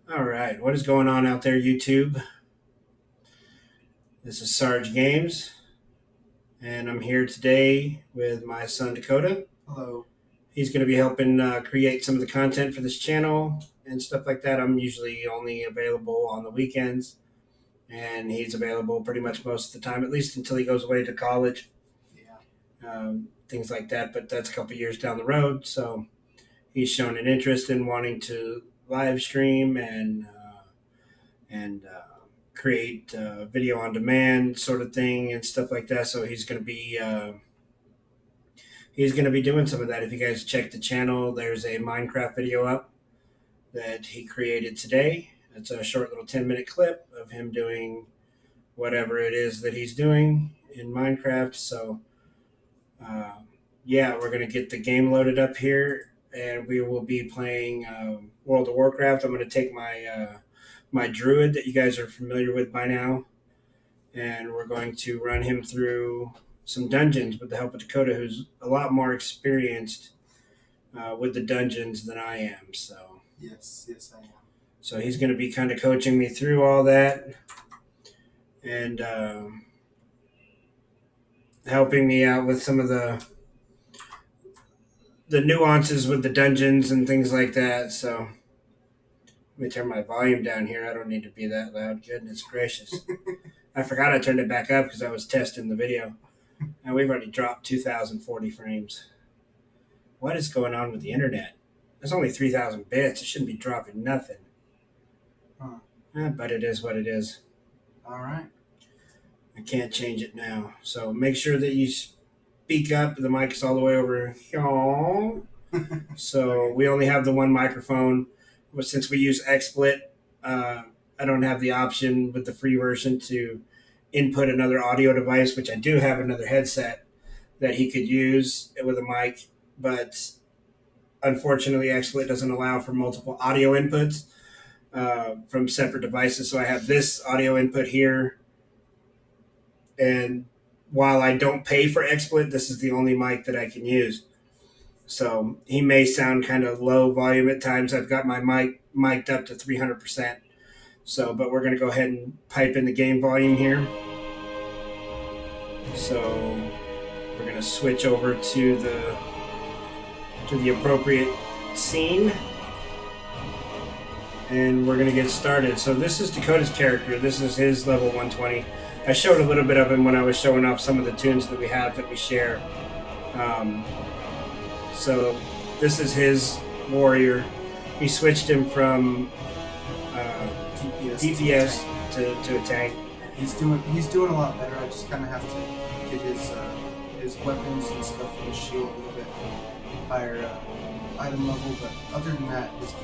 All right, what is going on out there, YouTube? This is Sarge Games, and I'm here today with my son Dakota. Hello. He's going to be helping create some of the content for this channel and stuff like that. I'm usually only available on the weekends, and he's available pretty much most of the time, at least until he goes away to college, Yeah. things like that. But that's a couple years down the road, so he's shown an interest in wanting to live stream and create video on demand sort of thing and stuff like that. So he's going to be doing some of that. If you guys check the channel, there's a Minecraft video up that he created today. It's a short little 10-minute clip of him doing whatever it is that he's doing in Minecraft. So uh, yeah, we're going to get the game loaded up here, and we will be playing World of Warcraft. I'm going to take my druid that you guys are familiar with by now, and we're going to run him through some dungeons with the help of Dakota, who's a lot more experienced with the dungeons than I am. Yes, I am. So he's going to be kind of coaching me through all that and helping me out with some of the nuances with the dungeons and things like that. So let me turn my volume down here. I don't need to be that loud. Goodness gracious. I forgot I turned it back up because I was testing the video. And we've already dropped 2,040 frames. What is going on with the internet? It's only 3,000 bits. It shouldn't be dropping nothing. Huh. But it is what it is. All right. I can't change it now. So make sure that you speak up. The mic is all the way over here. So we only have the one microphone. But since we use XSplit, I don't have the option with the free version to input another audio device, which I do have another headset that he could use with a mic, but unfortunately, XSplit doesn't allow for multiple audio inputs from separate devices. So I have this audio input here, and while I don't pay for XSplit, this is the only mic that I can use. So he may sound kind of low volume at times. I've got my mic mic'd up to 300%. So, but we're going to go ahead and pipe in the game volume here. So we're going to switch over to the appropriate scene, and we're going to get started. So this is Dakota's character. This is his level 120. I showed a little bit of him when I was showing off some of the tunes that we have that we share. So this is his warrior. We switched him from DPS to a tank. He's doing a lot better. I just kind of have to get his weapons and stuff and his shield a little bit higher item level. But other than that, his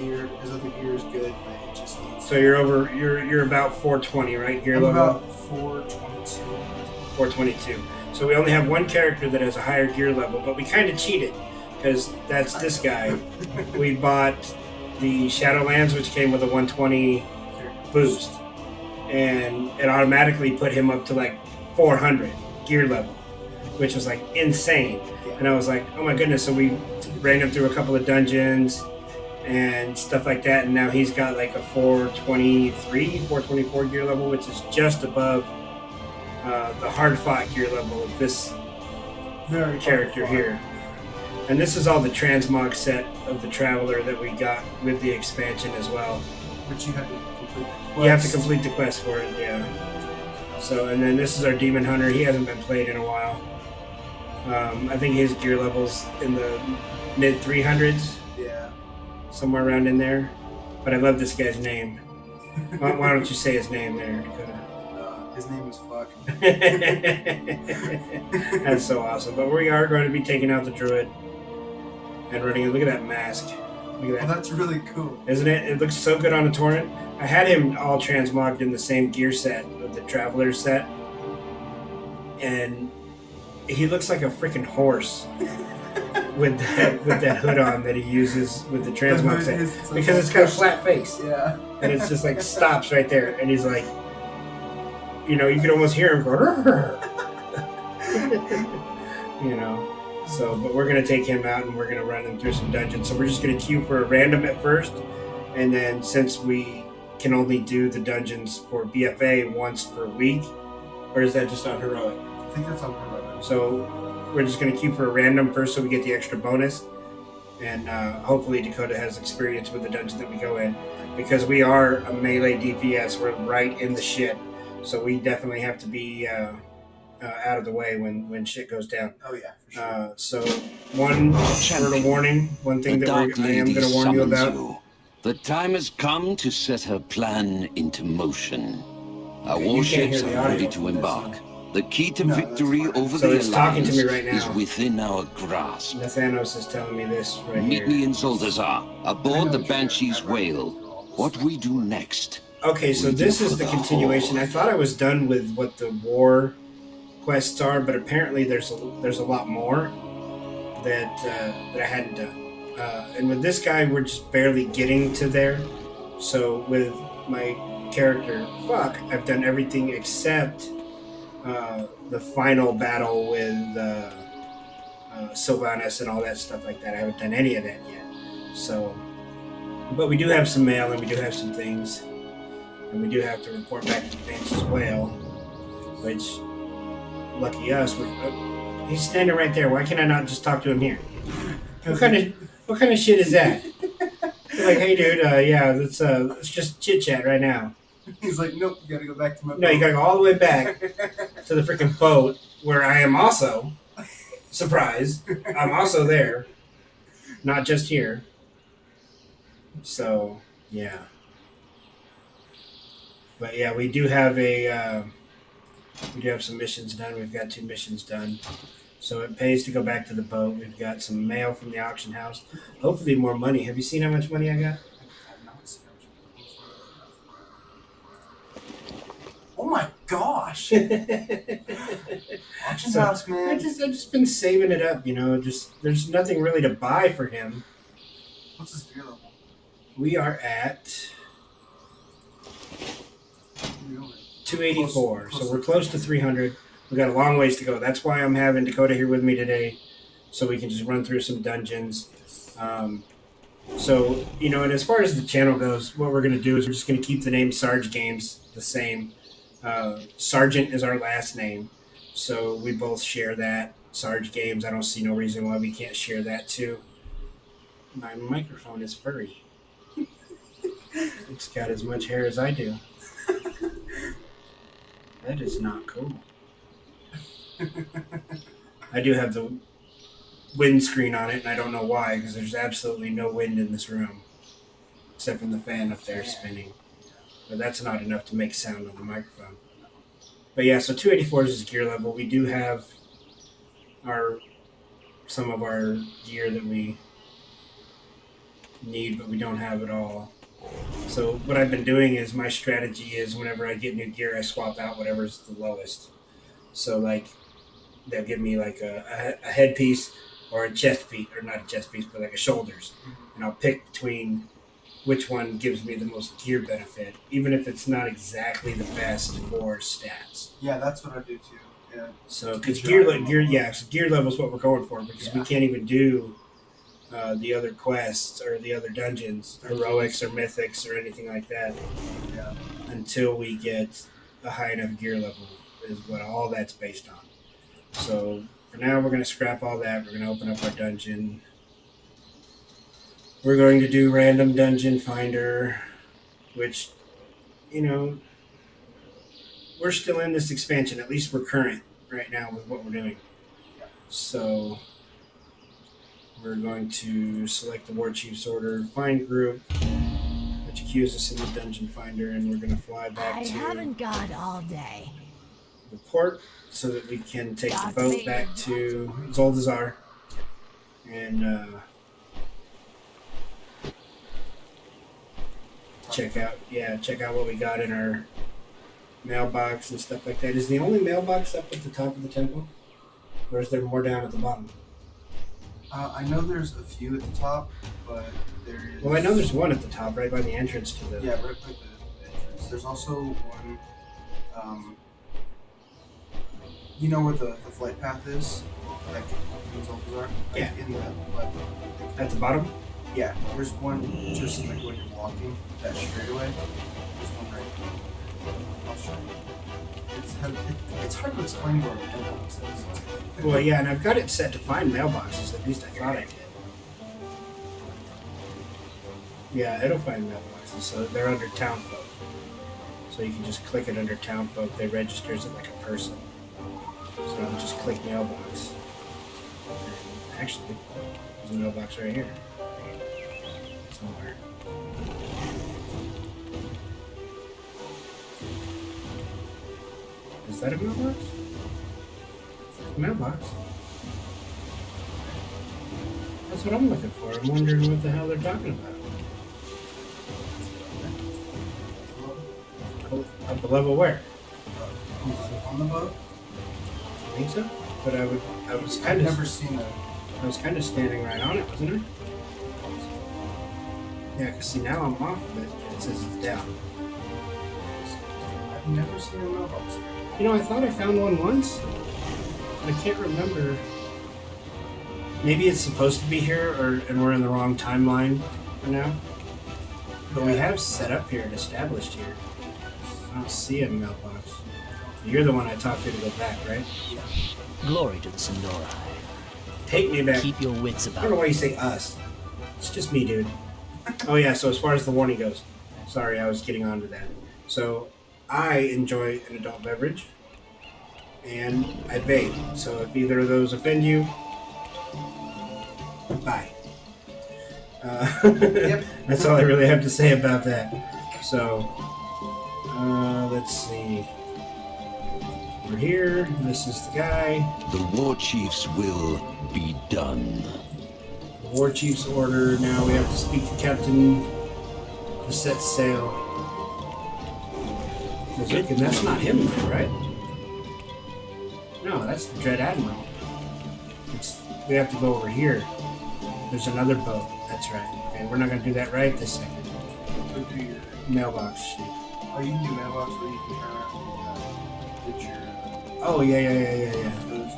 other gear is good. But it just needs. So you're about 420, right? Gear I'm level about 422. 422. So we only have one character that has a higher gear level, but we kind of cheated because that's this guy. We bought the Shadowlands, which came with a 120 boost, and it automatically put him up to like 400 gear level, which was like insane. Yeah. And I was like, oh my goodness. So we ran him through a couple of dungeons and stuff like that, and now he's got like a 423, 424 gear level, which is just above the hard fought gear level of this Very character here. And this is all the transmog set of the Traveler that we got with the expansion as well. But you have to complete the quest. You have to complete the quest for it, yeah. So, and then this is our Demon Hunter. He hasn't been played in a while. I think his gear level's in the mid 300s. Yeah. Somewhere around in there. But I love this guy's name. Why don't you say his name there, Dakota? His name is Fuck. That's so awesome. But we are going to be taking out the druid and running. Look at that mask. Look at that. Oh, that's really cool. Isn't it? It looks so good on a torrent. I had him all transmogged in the same gear set with the Traveler set, and he looks like a freaking horse with that hood on that he uses with the transmog set, because it's got a flat face. Yeah. And it's just like stops right there, and he's like, you can almost hear him go, So, but we're gonna take him out and we're gonna run him through some dungeons. So we're just gonna queue for a random at first, and then since we can only do the dungeons for BFA once per week, or is that just on heroic? I think that's on heroic. So we're just going to keep for a random first, so we get the extra bonus, and hopefully Dakota has experience with the dungeon that we go in, because we are a melee DPS. We're right in the shit, so we definitely have to be out of the way when shit goes down. Oh yeah, for sure. So one word of warning, one thing that I am going to warn you about. The time has come to set her plan into motion. Our Okay, warships are ready to embark. The key to victory over the Alliance is within our grasp. Nathanos is telling me this right Meet here. me in Zoldazar, aboard the Banshee's whale. What we do next? Okay, so this is the continuation. I thought I was done with what the war quests are, but apparently there's a lot more that I hadn't done. And with this guy, we're just barely getting to there. So with my character, I've done everything except the final battle with Sylvanas and all that stuff like that. I haven't done any of that yet. So, but we do have some mail and we do have some things, and we do have to report back to the Banshee's Whale, which, lucky us, he's standing right there. Why can't I not just talk to him here? What kind of shit is that? You're like, hey dude, let's just chit chat right now. He's like, nope, you gotta go back to my boat. No, you gotta go all the way back to the freaking boat where I am also. Surprise. I'm also there. Not just here. So, yeah. But yeah, we do have some missions done. We've got 2 missions done. So it pays to go back to the boat. We've got some mail from the auction house. Hopefully more money. Have you seen how much money I got? Oh my gosh! Auction house, man. I've just been saving it up, there's nothing really to buy for him. What's his gear level? We are at 284, so we're close to 300. We've got a long ways to go. That's why I'm having Dakota here with me today, so we can just run through some dungeons. So, and as far as the channel goes, what we're going to do is we're just going to keep the name Sarge Games the same. Sergeant is our last name, so we both share that. Sarge Games, I don't see no reason why we can't share that too. My microphone is furry. It's got as much hair as I do. That is not cool. I do have the windscreen on it, and I don't know why, because there's absolutely no wind in this room, except from the fan up there spinning. But that's not enough to make sound on the microphone. But yeah, so 284 is gear level. We do have some of our gear that we need, but we don't have it all. So what I've been doing is, my strategy is, whenever I get new gear, I swap out whatever's the lowest. So like, they'll give me like a headpiece or a chest piece, or not a chest piece, but like a shoulders. And I'll pick between which one gives me the most gear benefit, even if it's not exactly the best for stats. Yeah, that's what I do too. Yeah. So, because gear level is what we're going for, because we can't even do the other quests or the other dungeons, heroics or mythics or anything like that, until we get a high enough gear level, is what all that's based on. So for now, we're going to scrap all that. We're going to open up our dungeon. We're going to do random dungeon finder, which, we're still in this expansion. At least we're current right now with what we're doing. So we're going to select the War Chief's order, find group, which queues us in the dungeon finder, and we're going to fly back to... I haven't got all day. ...the port, so that we can take the boat back to Zoldazar and check out what we got in our mailbox and stuff like that. Is the only mailbox up at the top of the temple, or is there more down at the bottom? I know there's a few at the top, but there is... Well, I know there's one at the top, right by the entrance to the... Yeah, right by the entrance. There's also one... you know where the flight path is? Like, in Zoldazar? Yeah. In the... At the bottom? Yeah, there's one just like when you're walking, that straightaway. There's one right here. I'll show you. It's hard to explain where a mailbox is. Well, yeah, and I've got it set to find mailboxes. At least I thought I did. Yeah, it'll find mailboxes. So they're under town folk. So you can just click it under town folk. They registers it like a person. So you just click mailbox. Actually, there's a mailbox right here. Somewhere. Is that a mailbox? It's a mailbox. That's what I'm looking for. I'm wondering what the hell they're talking about. Up the level where? On the boat? I think so. But I was kind of never seen that. I was kind of standing right on it, wasn't I? Yeah, because see now I'm off of it and it says it's down. I've never seen a mailbox. You know, I thought I found one once. But I can't remember. Maybe it's supposed to be here, and we're in the wrong timeline for now. But we have set up here and established here. I don't see a mailbox. You're the one I talked to go back, right? Yeah. Glory to the Sonora. Take me back. Keep your wits I about don't know why you say us. It's just me, dude. Oh yeah, so as far as the warning goes, sorry, I was getting onto that. So I enjoy an adult beverage, and I vape. So if either of those offend you, bye. Yep. That's all I really have to say about that. So, let's see. We're here. This is the guy. The war chief's will be done. The war chief's order. Now we have to speak to Captain to set sail. And that's not him, though, right? No, that's the Dread Admiral. We have to go over here. There's another boat. That's right. Okay, we're not going to do that right this second. Go do your Mailbox sheet. Oh, you can do mailbox where you can turn around and get your Oh, yeah. those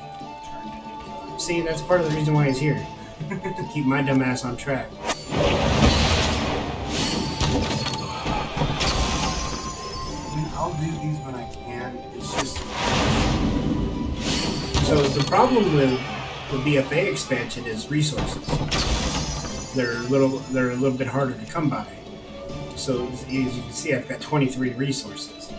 turned in. See, that's part of the reason why he's here. To keep my dumb ass on track. I mean, I'll do these when I can. It's just So the problem with the BFA expansion is resources. They're a little bit harder to come by. So as you can see, I've got 23 resources.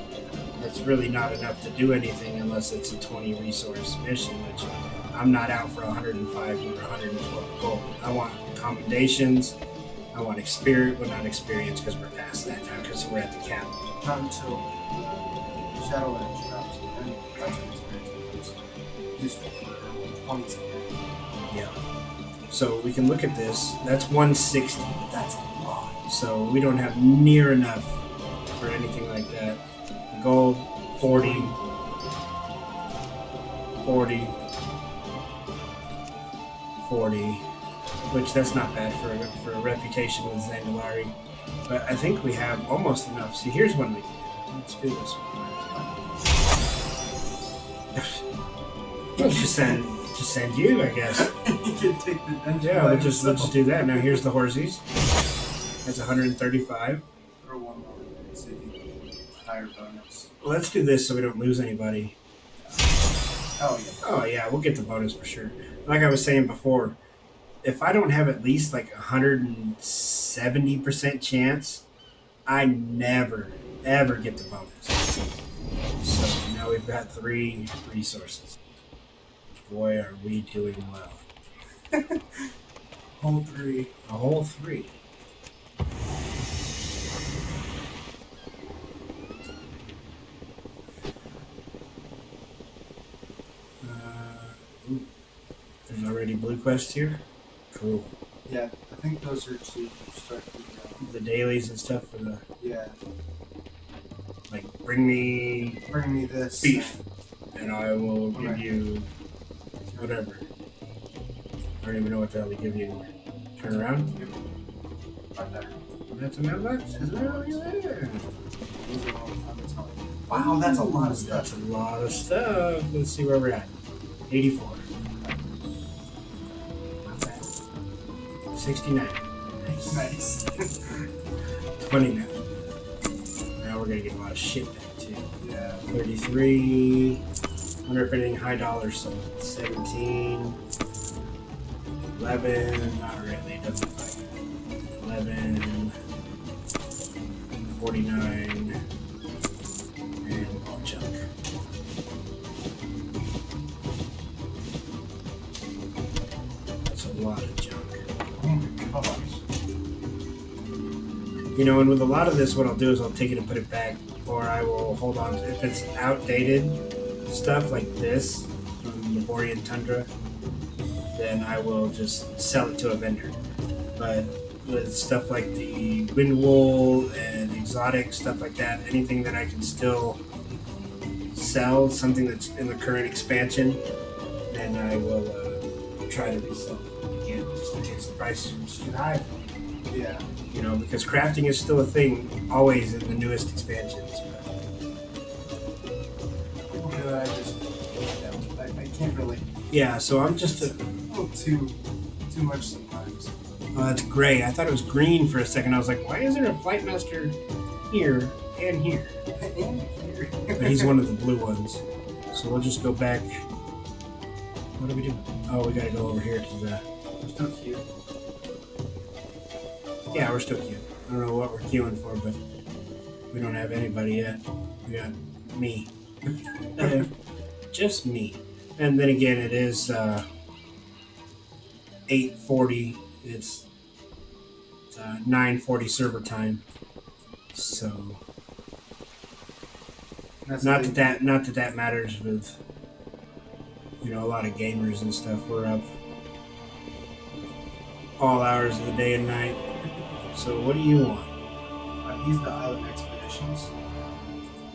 That's really not enough to do anything unless it's a 20 resource mission, which I'm not out for 105 or 112 gold. I want commendations. I want experience. Well, not experience because we're past that now because we're at the cap. not until Shadow Edge drops, and then that's when experience becomes useful for 20 seconds. Yeah. So we can look at this. That's 160. That's a lot. So we don't have near enough for anything like that. Gold, 40, 40, 40, which that's not bad for a reputation with Zandalari. But I think we have almost enough. See, here's one we can do. Let's do this one. just send you, I guess. You can take the dungeon. Yeah, we'll just do that. Now here's the horsies. That's 135. Throw one more and see if you can get a higher bonus. Well, let's do this so we don't lose anybody. Oh, yeah. Oh yeah, we'll get the bonus for sure. Like I was saying before, if I don't have at least like 170% chance, I never ever get the bonus. So now we've got 3 resources. Boy, are we doing well. Whole 3. A whole 3. Ooh. There's already blue quests here. Cool. Yeah, I think those are to start The dailies and stuff for the yeah. like bring me This beef and I will give you whatever. I don't even know what the hell they give you. Turn around. Right there. That's a mailbox? That's a mailbox. Yeah. These are all the time it's telling you. Wow, that's a lot of stuff. That's a lot of stuff. Let's see where we're at. 84. Not bad. 69. Nice. 29. Now we're we're gonna get a lot of shit back too. Yeah. 33. Wonder if anything high dollars sold. 17. 11. Not really. Doesn't look like it. 11. 49. And all junk. That's a lot of junk. Oh my gosh. You know, and with a lot of this, what I'll do is I'll take it and put it back, or I will hold on to, if it's outdated stuff like this from the Borean Tundra, then I will just sell it to a vendor. But with stuff like the wind wool and exotic stuff like that, anything that I can still sell, something that's in the current expansion, then I will try to resell it again, just in case the prices are just too high. Yeah. You know, because crafting is still a thing, always in the newest expansions. I can't really. Yeah, so I'm just a little too much sometimes. Oh, that's gray. I thought it was green for a second. I was like, why is there a Flight Master here and here? But he's one of the blue ones. So we'll just go back. What do we do? Oh, we gotta go over here to the. We're still cute. Yeah, we're still cute. I don't know what we're queuing for, but we don't have anybody yet. We got me. Just me. And then again, it is 8:40. It's 9:40 server time. So not that that matters with, you know, a lot of gamers and stuff. We're up all hours of the day and night. So what do you want? He's the Island Expeditions.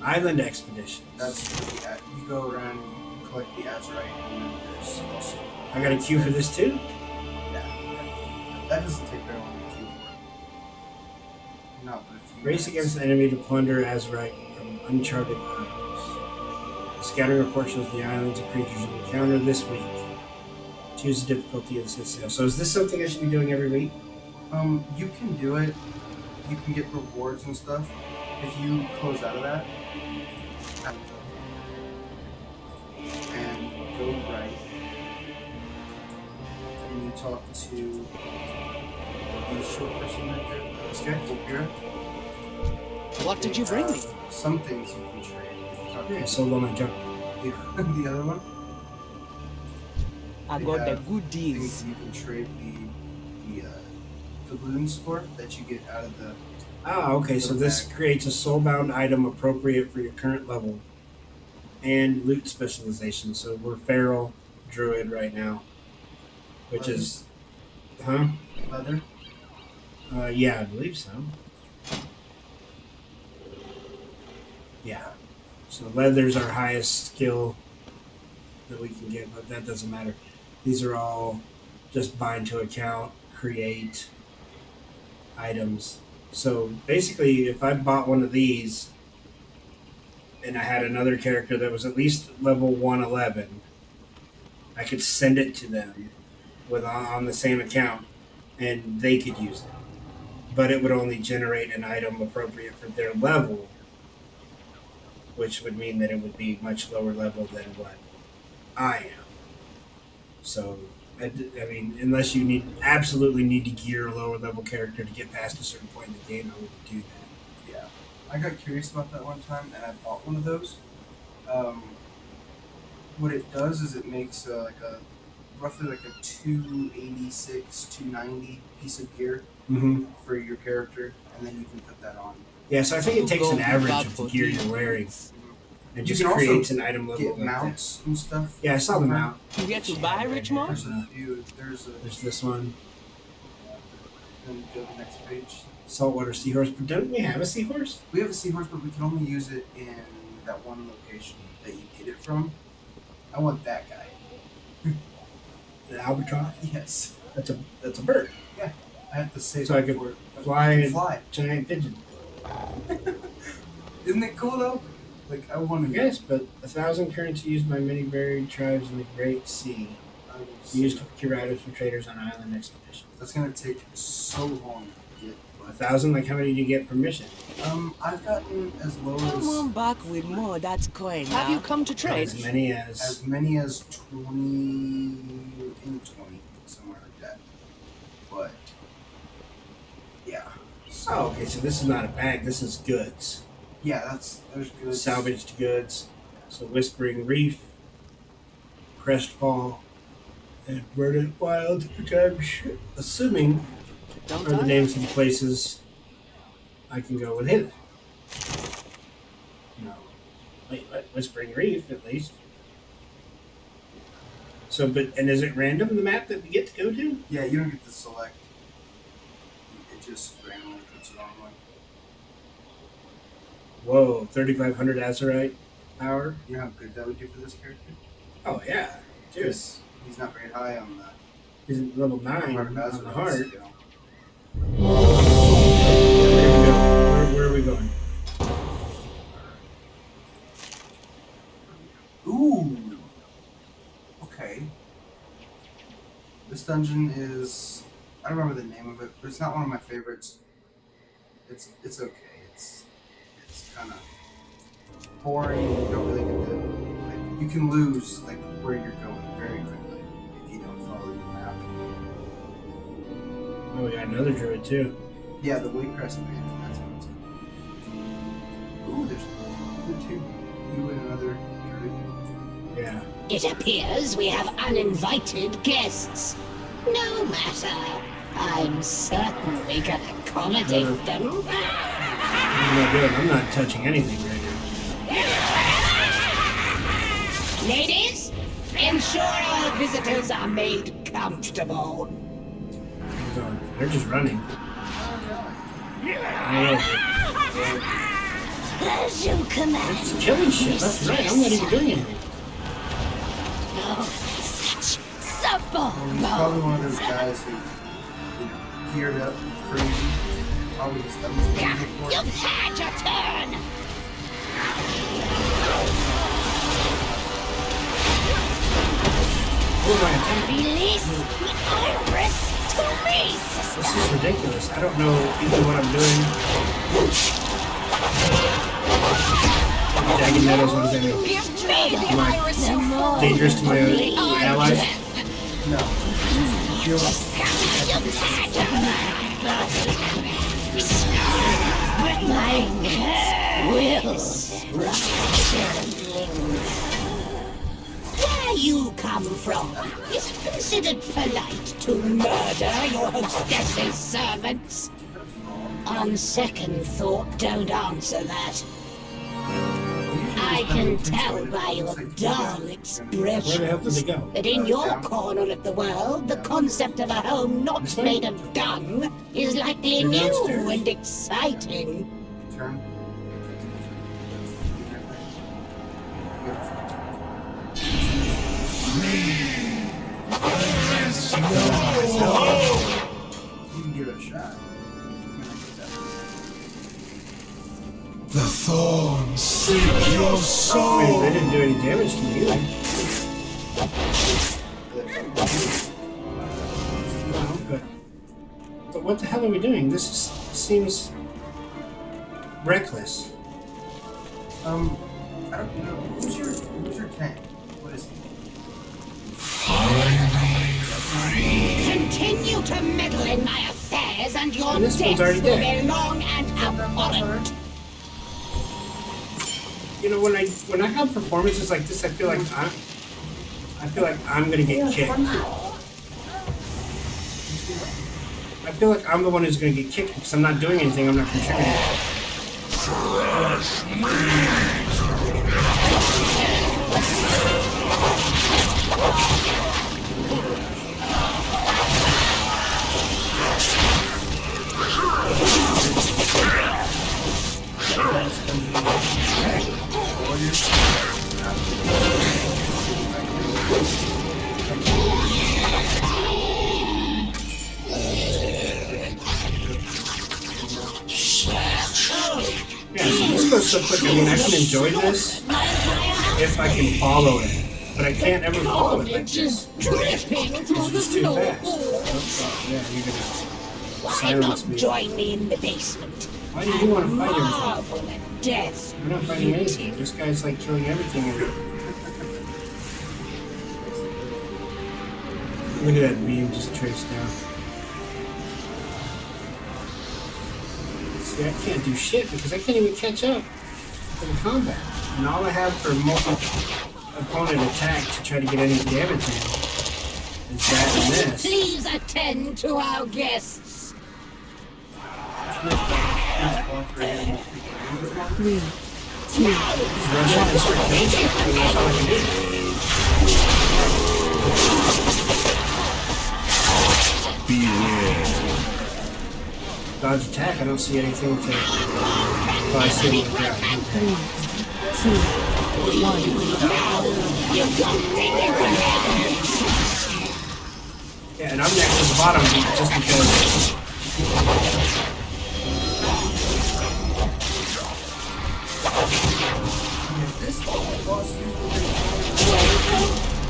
Island Expeditions. That's where you go around and collect the Azurite, and then there's also. I got a queue for this too? Yeah. That doesn't take very long to queue for. No, but if you Race against the enemy to plunder Azurite from uncharted islands. The scattering report shows the islands and creatures you encounter this week. Choose the difficulty and set sail. So is this something I should be doing every week? You can do it. You can get rewards and stuff. If you close out of that and go right, and you talk to the short person right there, this guy, Volpira. What did you bring me? Some things you can trade. Yeah, so long I jump. The other one? I They got the have good things deals. you can trade the balloons for that you get out of the. Ah, okay, so this creates a soulbound item appropriate for your current level and loot specialization. So we're feral druid right now, which is, Leather? yeah, I believe so. Yeah, so leather's our highest skill that we can get, but that doesn't matter. These are all just bind to account, create items. So basically, if I bought one of these and I had another character that was at least level 111, I could send it to them with on the same account and they could use it. But it would only generate an item appropriate for their level, which would mean that it would be much lower level than what I am. So, I mean, unless you absolutely need to gear a lower level character to get past a certain point in the game, I wouldn't do that. Yeah. I got curious about that one time and I bought one of those. What it does is it makes roughly like a 286, 290 piece of gear for your character, and then you can put that on. Yeah, so I think it takes an average of the gear you're wearing and just creates an item level. Get mounts and stuff. Yeah, I saw the mount. You get to buy Richmond? There's a few. There's this one. Then go to the next page. Saltwater seahorse. But don't we have a seahorse? We have a seahorse, but we can only use it in that one location that you get it from. I want that guy. The albatross? Yes. That's a bird. Yeah. I have to save So I it could for it. fly. Giant pigeon. Isn't it cool though? Like, I want to. Yes, but 1,000 currency used by many varied tribes in the Great Sea. Used to procure items for traders on island expeditions. That's gonna take so long to get, but 1,000? Like, how many do you get per mission? I've gotten as low as... Come on back with more, that's coin. Have you come to trade? As many as... As many as 20... in 20, somewhere like that. But... yeah. So, oh, okay, so this is not a bag, this is goods. Yeah, there's goods. Salvaged goods. So Whispering Reef, Crestfall, and Verdant Wild, which I'm assuming are the names of the places I can go with him. No. Wait, what? Whispering Reef, at least. So, and is it random, the map that we get to go to? Yeah, you don't get to select. It just randomly puts it on one. Whoa, 3,500 Azurite power? You know how good that would do for this character? Oh, yeah. Dude. He's not very high on that. He's level 9 on the heart. You know. Where are we going? Ooh. Okay. This dungeon is... I don't remember the name of it, but it's not one of my favorites. It's okay. It's kind of boring. You don't really get to... like, you can lose like where you're going very quickly if you don't follow the map. Oh, we got another druid too. Yeah, the Waycrest Man. That's what it's called. Ooh, there's two. You and another druid. Yeah. It appears we have uninvited guests. No matter. I'm certain we can accommodate them. What am I doing? I'm not touching anything right now. Ladies, ensure our visitors are made comfortable. They're just running. As you command. It's killing shit. That's right. I'm not even doing anything. Such supple. He's probably one of those guys who, geared up, crazy. Probably just done this thing before. You've had your turn. Who am I attacking? Release the iris to me, sister. This is ridiculous. I don't know either what I'm doing. Jagged Meadows, what does that mean? Give me the Am I iris. dangerous to my allies? No. You've had your my hair will strike. Where you come from, is it considered polite to murder your hostess's servants? On second thought, don't answer that. I can tell by your dull expression that in your corner of the world, the concept of a home not made of dung is likely new and exciting. Turn. You can give it a shot. The thorns seek your soul. Wait, they didn't do any damage to me either. No, but what the hell are we doing? This seems reckless. I don't know. Who's your tank? What is he? Continue to meddle in my affairs and your And this death one's already will dead. be long and abhorrent. You know, when I have performances like this, I feel like I'm gonna get kicked. I feel like I'm the one who's gonna get kicked because I'm not doing anything. I'm not contributing. Yeah, so this goes so quick. I mean, I can enjoy this if I can follow it, but I can't ever follow it like this. Dripping through It's just the too floor. fast. Oh, yeah, you're gonna. Why not join me in the basement? Why do you want to fight everything? Marvel at death. We're not fighting anything. This guy's like killing everything in here. Look at that beam just traced down. See, I can't do shit because I can't even catch up to the combat. And all I have for multi-opponent attack to try to get any damage in is that and this. Please attend to our guests. Three, two, Russia is for cage, and that's all I can do. Beware. Dodge attack, I don't see anything to... Oh, I see him on the ground. 3, 2, 1. Yeah, and I'm next to the bottom just because...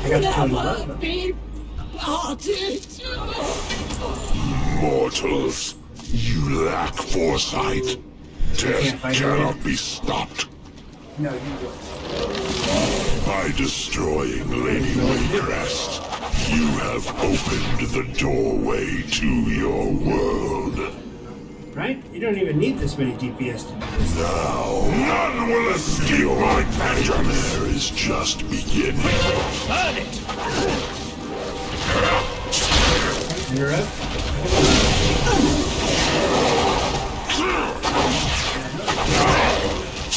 I got to kill you both. Mortals, you lack foresight. Death cannot be stopped. No, you will. By destroying Lady Waycrest, you have opened the doorway to your world. Right? You don't even need this many DPS to do this. Now, none will escape my nightmare is just beginning. Burn it! You're up?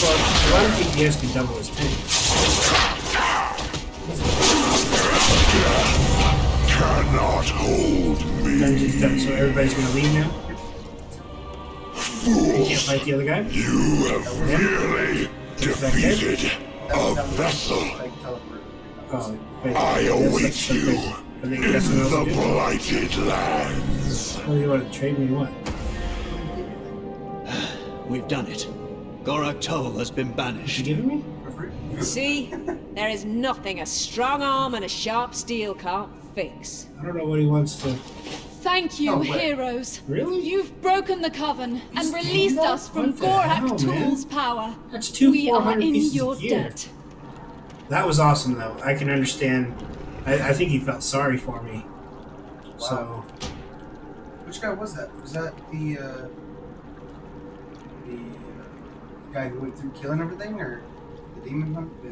Well, a lot of DPS can double as tank. Cannot hold me. Dungeon's done, so everybody's gonna leave now? You can't Fools, fight the other guy? you have really defeated a vessel. Oh, wait. I await you I think in that's what else the to do. blighted lands. What do you want to trade me what? We've done it. Gorok Toll has been You banished. giving me? See? There is nothing a strong arm and a sharp steel can't fix. I don't know what he wants to... Thank you, Oh, wait. heroes. Really? You've broken the coven and He's released doing that? us from What the hell, Gorak man? Tool's power. That's two We are 400 in pieces your of gear. debt. That was awesome, though. I can understand. I think he felt sorry for me. So, Which guy was that? Was that the guy who went through killing everything, or the demon hunt, the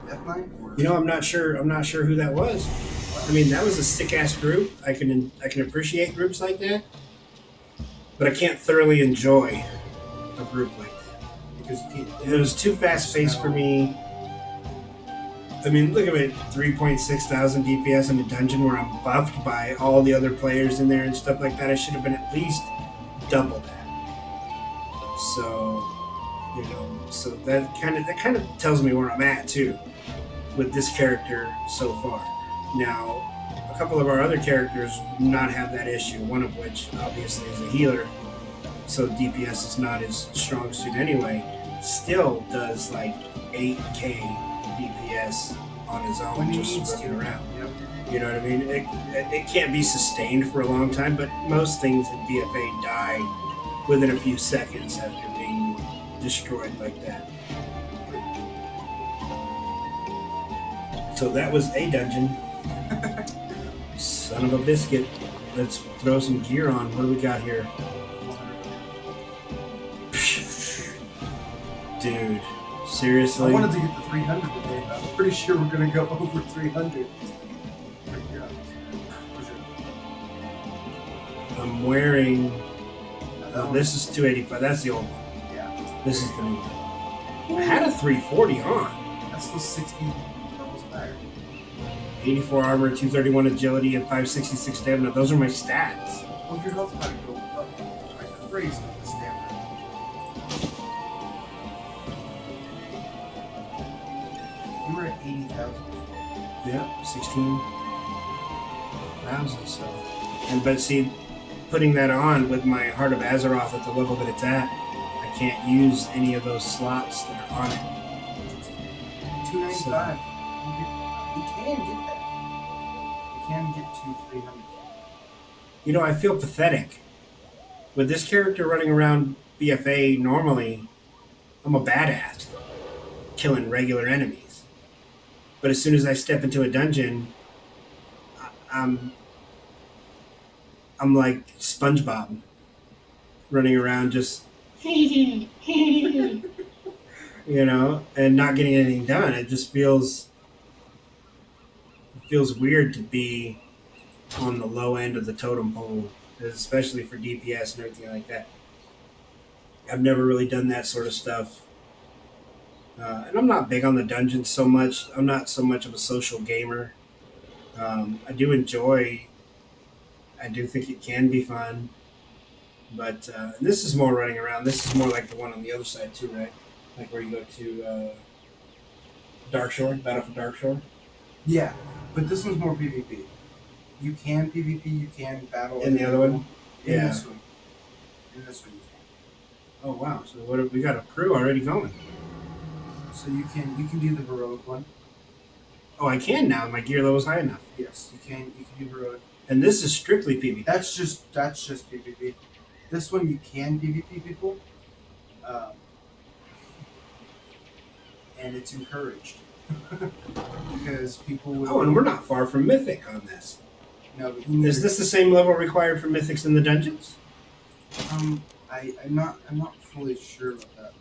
Death Knight? Or... you know, I'm not sure who that was. I mean, that was a sick-ass group. I can appreciate groups like that, but I can't thoroughly enjoy a group like that because it was too fast-paced for me. I mean, look at it, 3,600 DPS in a dungeon where I'm buffed by all the other players in there and stuff like that. I should have been at least double that. So, you know, so that kind of tells me where I'm at too with this character so far. Now, a couple of our other characters do not have that issue. One of which, obviously, is a healer, so DPS is not his strong suit anyway. Still does like 8k DPS on his own, When he just needs running to. around. Yep. You know what I mean? It can't be sustained for a long time, but most things in BFA die within a few seconds after being destroyed like that. So that was a dungeon. Son of a biscuit. Let's throw some gear on. What do we got here? Dude, seriously? I wanted to get the 300 today. I'm pretty sure we're gonna go over 300. I'm wearing... Oh, this is 285. That's the old one. Yeah. This is the new one. I had a 340 on. That's the 60 levels of iron. 84 armor, 231 agility, and 566 stamina. Those are my stats. Well, your health's about to go up like crazy with the stamina. You were at 80,000. Yeah, 16,000. So, but see, putting that on with my Heart of Azeroth at the level that it's at, I can't use any of those slots that are on it. 295. You can get that. You can get to 300. You know, I feel pathetic with this character running around BFA normally, I'm a badass, killing regular enemies. But as soon as I step into a dungeon, I'm like SpongeBob, running around just, you know, and not getting anything done. It just feels weird to be on the low end of the totem pole, especially for DPS and everything like that. I've never really done that sort of stuff. And I'm not big on the dungeons so much. I'm not so much of a social gamer. I do think it can be fun. But this is more running around. This is more like the one on the other side too, right? Like where you go to Darkshore, Battle for Darkshore. Yeah, but this one's more PvP. You can PvP, you can battle. In the other one? In Yeah. this one. In this one you can. Oh wow! So what have we got? A crew already going. So you can do the heroic one. Oh, I can now. My gear level's high enough. Yes, you can do heroic. And this is strictly PvP. That's just PvP. This one you can PvP people, and it's encouraged because people will. Oh, and we're not far from Mythic on this. No, but Is this the same level required for Mythics in the dungeons? I'm not fully sure about that.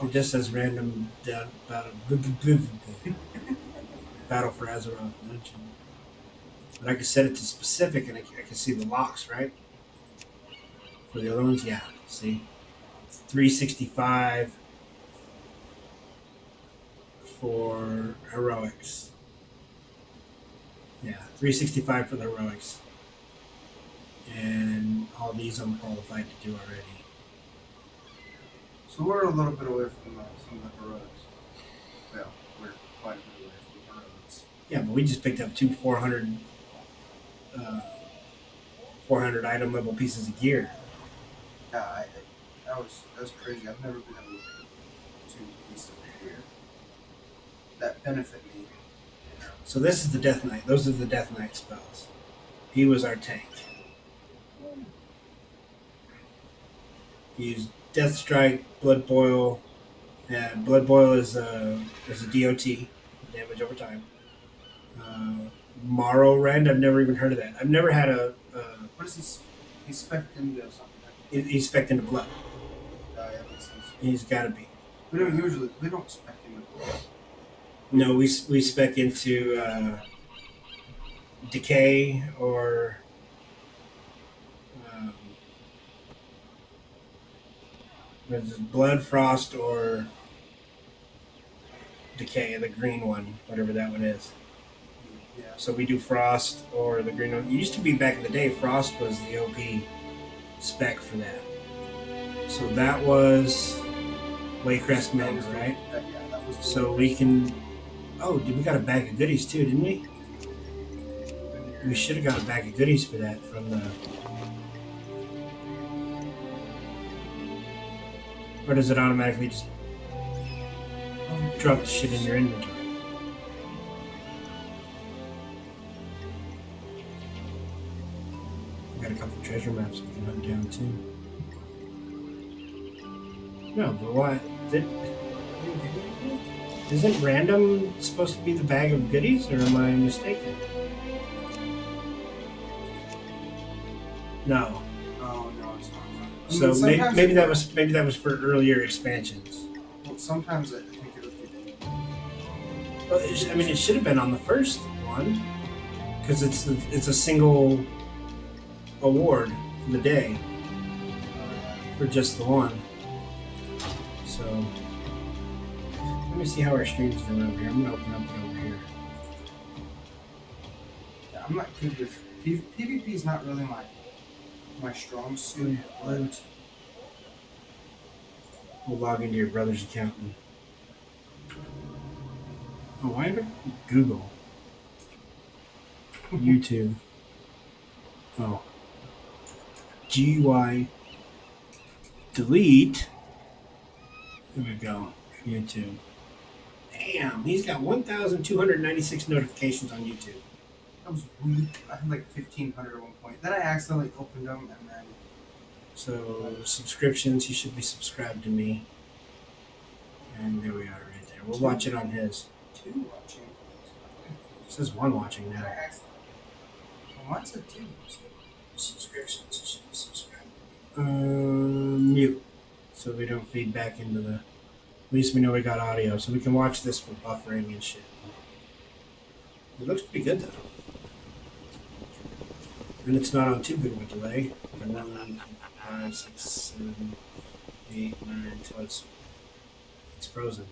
It just says random battle for Azeroth dungeon. But I can set it to specific, and I can see the locks, right? For the other ones, yeah. See, 365 for heroics. Yeah, 365 for the heroics. And all these I'm qualified to do already. So we're a little bit away from some of the heroics. Well, we're quite a bit away from heroics. Yeah, but we just picked up two 400 item level pieces of gear. Yeah, that was crazy. I've never been able to pick 2 pieces of gear that benefit me. You know. So this is the Death Knight. Those are the Death Knight spells. He was our tank. He used Death Strike, Blood Boil, and Blood Boil is a DOT, damage over time. Morrow-Rend, I've never even heard of that. I've never had a. What is he? He's spec'd into something. He's spec'd into blood. Yeah, makes sense. He's got to be. We don't spec into blood. No, we spec into Decay or. Blood, Frost, or Decay, the green one, whatever that one is. Yeah. So we do Frost or the green one. It used to be back in the day, Frost was the OP spec for that. So that was Waycrest Manor, right? That was. So we can. Oh, we got a bag of goodies too, didn't we? We should have got a bag of goodies for that from the. Or does it automatically just drop the shit in your inventory? Got a couple treasure maps we can hunt down too. No, but what? Isn't random supposed to be the bag of goodies, or am I mistaken? No. Oh no, it's not. So maybe that was for earlier expansions. Well, sometimes I think it'll be. Well, it should have been on the first one because it's a single award for the day for just the one. So let me see how our stream's doing over here. I'm gonna open up it over here. Yeah, I'm not good with PvP. Is not really my strong suit. But We'll log into your brother's account. Oh, why did Google? YouTube. Oh. GUI. Delete. There we go. YouTube. Damn, he's got 1,296 notifications on YouTube. I was weak. I had like 1,500 at one point. Then I accidentally opened them and then. So subscriptions, he should be subscribed to me. And there we are, right there. We'll watch it on his. 2 watching. It says 1 watching now. Well, mine said 2. Subscriptions, he should be subscribed. Mute, so we don't feed back into the. At least we know we got audio, so we can watch this for buffering and shit. It looks pretty good though. And it's not on too big of a delay. 1, 5, 6, 7, 8, 9 until it's frozen.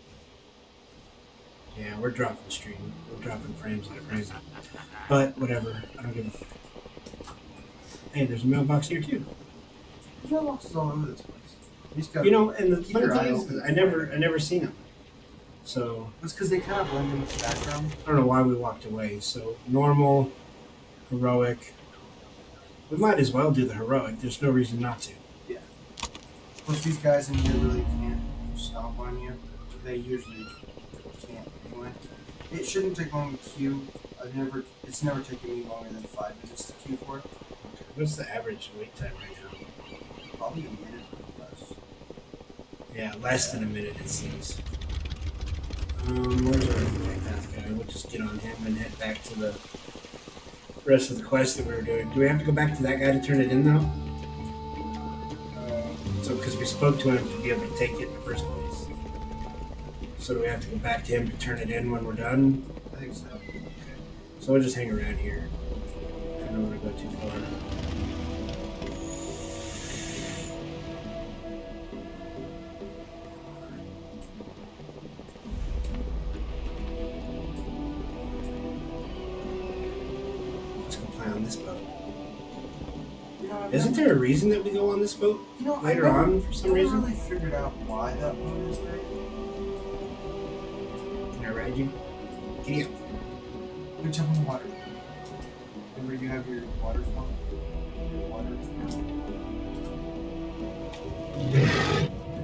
Yeah, we're dropping stream. We're dropping frames like crazy. But whatever. I don't give a. Hey, there's a mailbox here too. There's mailboxes all over this place. And the funny thing is, I never seen them. So it's because they kind of blend in with the background. I don't know why we walked away. So normal, heroic. We might as well do the heroic. There's no reason not to. Yeah. Plus, these guys in here really can't stomp on you. They usually can't anyway. It shouldn't take long to queue. It's never taken me longer than 5 minutes to queue for it. Okay. What's the average wait time right now? Probably a minute or less. Yeah, less than a minute it seems. Where's our path guy? We'll just get on him and head back to the rest of the quest that we were doing. Do we have to go back to that guy to turn it in though? So because we spoke to him to be able to take it in the first place. So do we have to go back to him to turn it in when we're done? I think so. Okay. So we'll just hang around here. I don't want to go too far. On this boat. Isn't there a reason that we go on this boat later on for some reason? I haven't really figured out why that boat is there. Can I ride you? Giddy up. Let me jump in the water. Remember you have your water spawn? Your water spawn?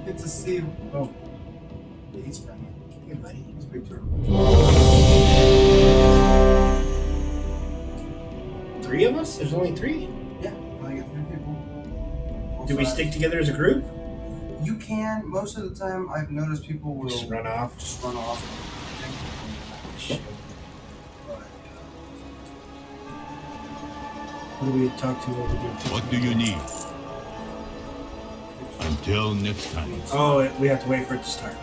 It's a seal. Oh. Yeah, he's friendly. Hey buddy. He's big turtle. 3 of us? There's only 3? Yeah, I got 3 people. Do we stick together as a group? You can. Most of the time, I've noticed people will just run off. Shit. What do we talk to? What do you need? Until next time. Oh, we have to wait for it to start.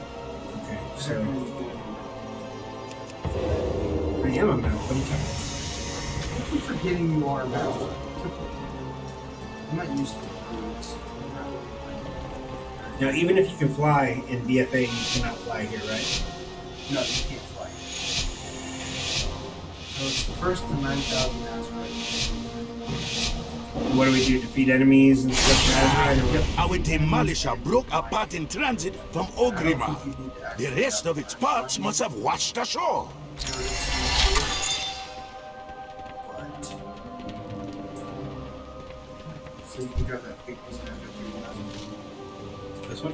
Okay, so I am a mount. What are you talking about? I keep forgetting you are a mouse. I'm not used to it. Now, even if you can fly in BFA, you cannot fly here, right? No, you can't fly here. So it's first to 9,000 asteroids. What do we do? Defeat enemies and stuff? Our demolisher broke apart in transit from Ogrima. The rest of its parts must have washed ashore. So you can grab that big piece of after 3,000. This one?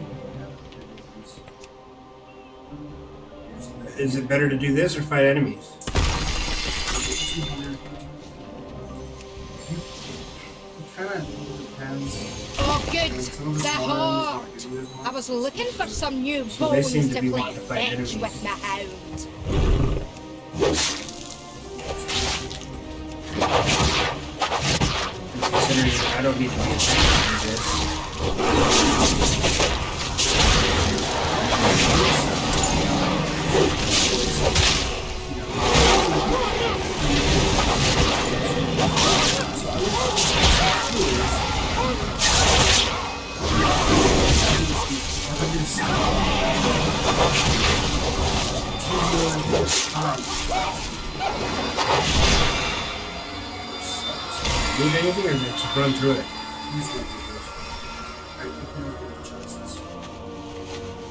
Is it better to do this or fight enemies? It kind of depends. Oh, good. The heart. I was looking for some new bones to play fetch with my hound. Considering I don't need to be attacked for this. Move anything or just run through it?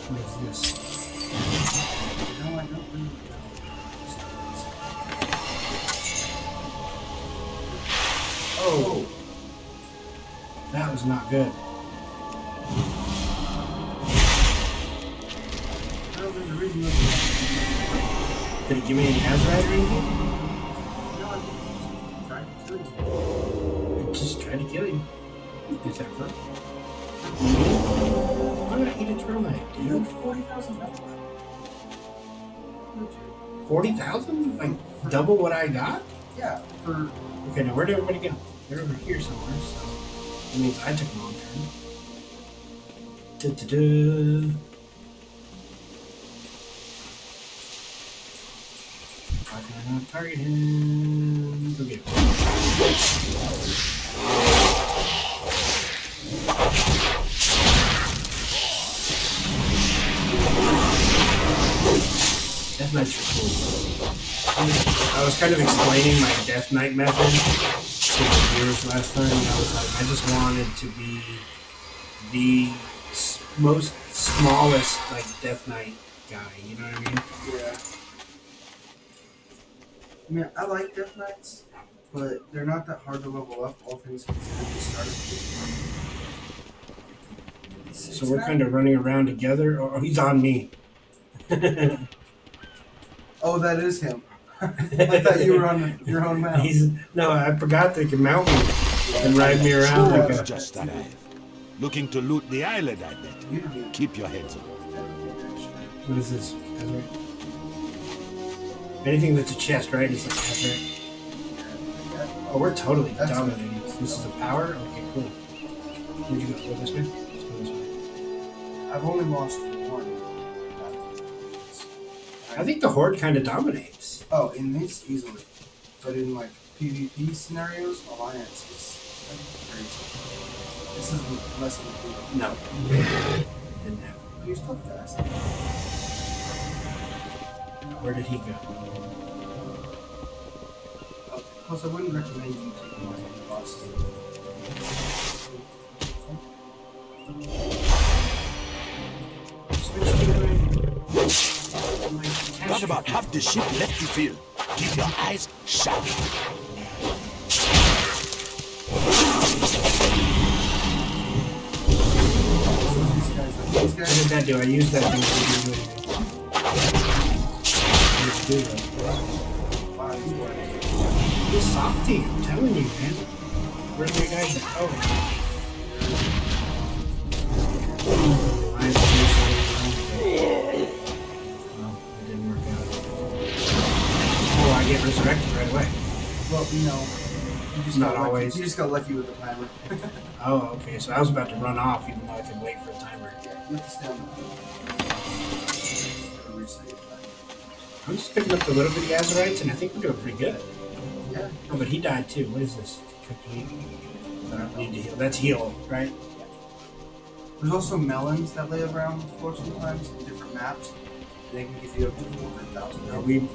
What is this? No, I don't really know. Oh! That was not good. Did it give me an Azrael or anything? Is that for? Why would I eat a termite, dude? 40,000. 40,000? Like double what I got? Yeah. For okay, now where did everybody go? They're over here somewhere, so that means I took a long turn. Da-da-da. Why can I not target him? Go get him. Death Knights are cool. I was kind of explaining my Death Knight method to the viewers last time, and I was like, I just wanted to be the most smallest, like, Death Knight guy, you know what I mean? Yeah. I mean, I like Death Knights, but they're not that hard to level up, all things considered to start. So we're kind of running around together. Oh, he's on me. Oh, that is him. I thought you were on your own mount. No, I forgot they can mount me and ride me around like a... Just arrived. Looking to loot the island, I bet. Keep your heads up. What is this? Anything that's a chest, right? Is like that, right? Oh, we're totally dominating. This is a power? Okay, cool. Where'd you go? Go this way? Let's go this way. I've only lost one. I think the Horde kind of dominates. Oh, in this, easily. But in, like, PvP scenarios, Alliance is crazy. This is less of a PvP. No. Didn't happen. You're still fast. Where did he go? Okay. Plus, I wouldn't recommend you taking my bosses. Switch to Got about half the ship left to fill. Keep your eyes sharp. What did that do? I used that thing to do anything. This softy, I'm telling you, man. Where are you guys at? Oh. I get resurrected right away. Well, you know, you just not always. You just got lucky with the timer. Oh, okay. So I was about to run off, even though I could wait for a timer. Yeah, you have to stay on the I'm just picking up the little bitty Azurites, and I think we're doing pretty good. Yeah. Oh, but he died too. What is this? I don't need to heal. That's heal, right? There's also melons that lay around the floor sometimes in different maps. They can give you up to 400,000. Are we?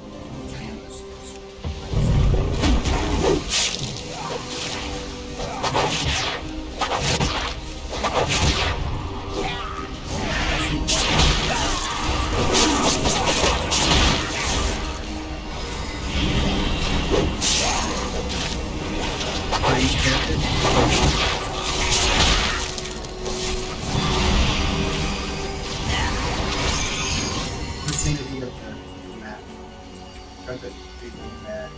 For each character? Let's see if you get the map. Got the big map.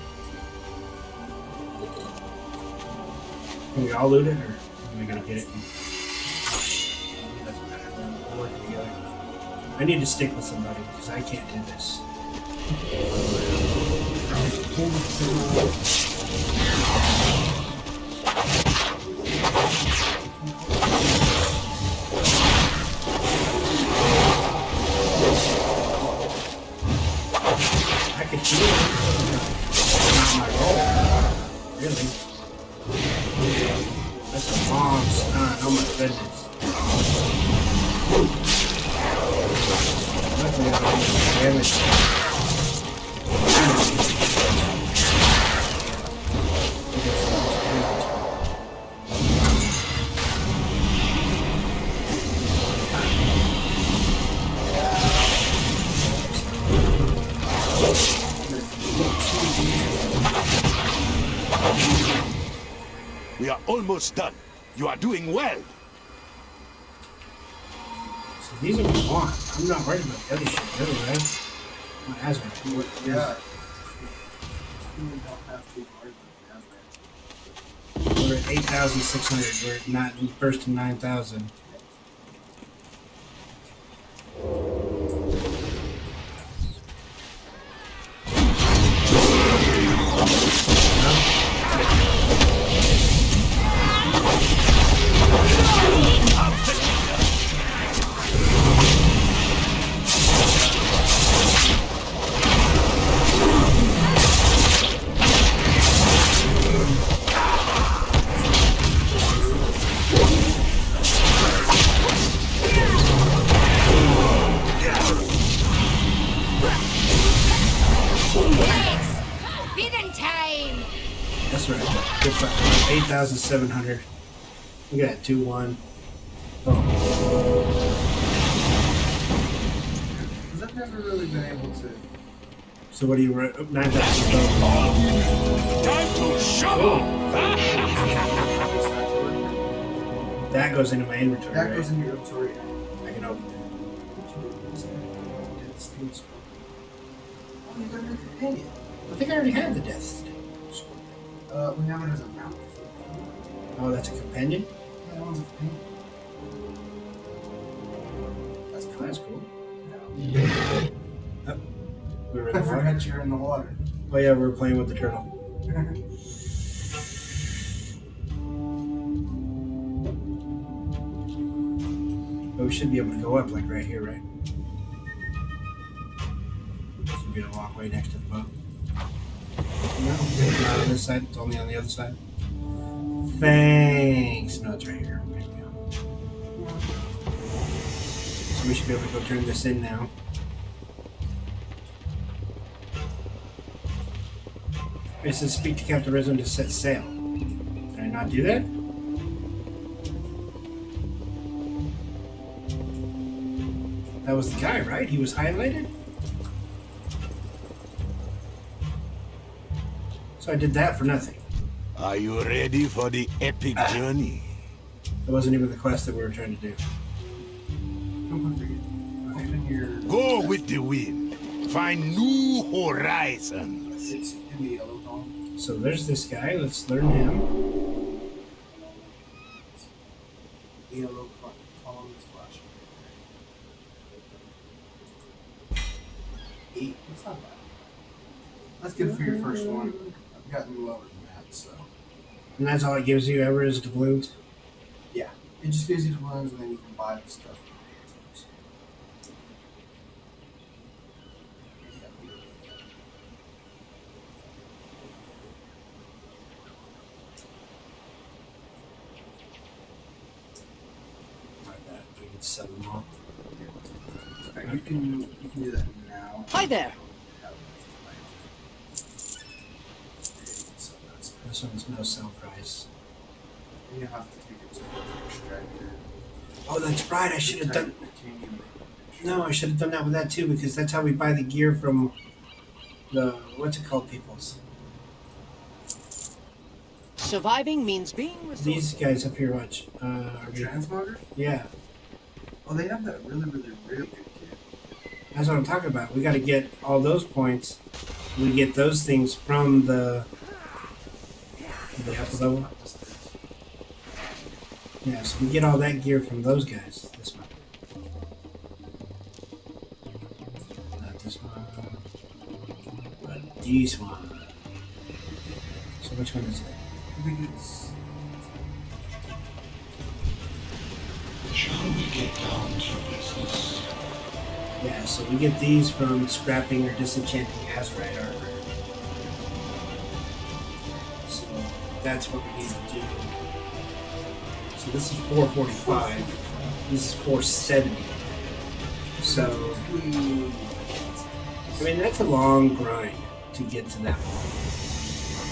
Can we all loot it, or are we gonna get it? Doesn't matter. We're working together. I need to stick with somebody because I can't do this. I could heal it. Not my role. Really. That's a long stun. Oh my goodness. Luckily I don't do damage. We are almost done. You are doing well. So these are what I want. I'm not worried about the other shit, really, right? My hazard. Yeah. You don't have to worry about that. We're at 8,600. We're not first to 9,000. That's right. Good fight. 8,700. Look at that. 2-1. Oh. Because I've never really been able to. So what do you write? 9,000. Time to shovel! That goes into my inventory. That goes into your inventory. I can open it. Oh, you got another companion. I think I already had the death sting. We have it as a mount. Oh, that's a companion? Yeah, that one's a companion. That's cool. That's cool. Yeah. Oh, we were in I the water. forgot you're in the water. Oh yeah, we were playing with the turtle. But we should be able to go up, like right here, right? Should be a walkway next to the boat. No, not on this side. It's only on the other side. Thanks. No, it's right here. There we go. So we should be able to go turn this in now. It says speak to Captain Rizzo to set sail. Did I not do that? That was the guy, right? He was highlighted? So I did that for nothing. Are you ready for the epic journey? That wasn't even the quest that we were trying to do. Open your. Go with the wind. Find new horizons. It's in the yellow column. So there's this guy. Let's learn him. The yellow column is flashing. 8. That's not bad. That's good for your first one. I've gotten lower than that, so. And that's all it gives you ever is doubloons? Yeah. It just gives you doubloons and then you can buy the stuff. Like that. We can sell them all. Alright, you can do that now. Hi there. This one's no sell price. You have to take it to the extractor. Oh, that's right. I should have done. No, I should have done that with that too, because that's how we buy the gear from the what's it called, peoples. Surviving means being resourceful. These guys up here, watch. Transmogger? Yeah, Oh, they have that really good kit. that's what I'm talking about. We got to get all those points. We get those things from the upper level. Yeah, so we get all that gear from those guys. This one. Not this one. But this one. So which one is it? I think it's. Shall we get down to business? Yeah, so we get these from scrapping or disenchanting Azurite armor. So that's what we need to do. So this is 445. This is 470. So, I mean, that's a long grind to get to that point.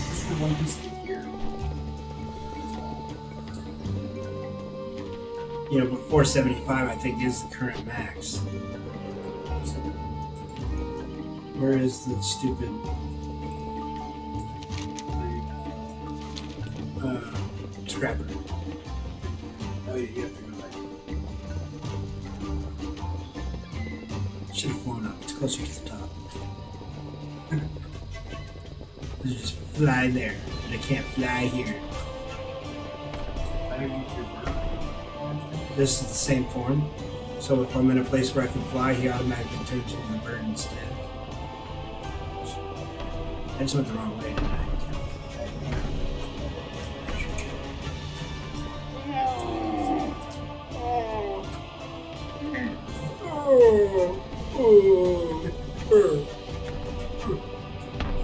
Just for one piece of gear. You know, but 475 I think is the current max. Where is the stupid scrapper? Oh, yeah, you have to go back. Should have flown up. It's closer to the top. Let's just fly there. But I can't fly here. This is the same form. So if I'm in a place where I can fly, he automatically turns into the bird instead. I just went the wrong way tonight.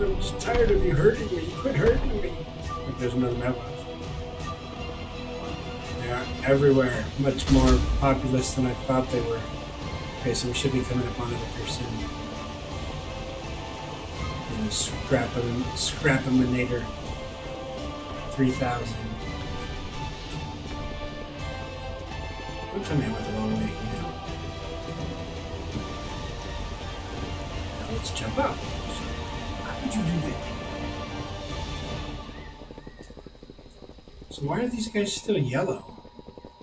I'm just tired of you hurting me. Quit hurting me. Look, there's another mailbox. They are everywhere. Much more populous than I thought they were. Okay, so we should be coming up on it here soon. And Scrapaminator 3000. Don't tell me I went the wrong way. Now let's jump up. How did you do that? So why are these guys still yellow?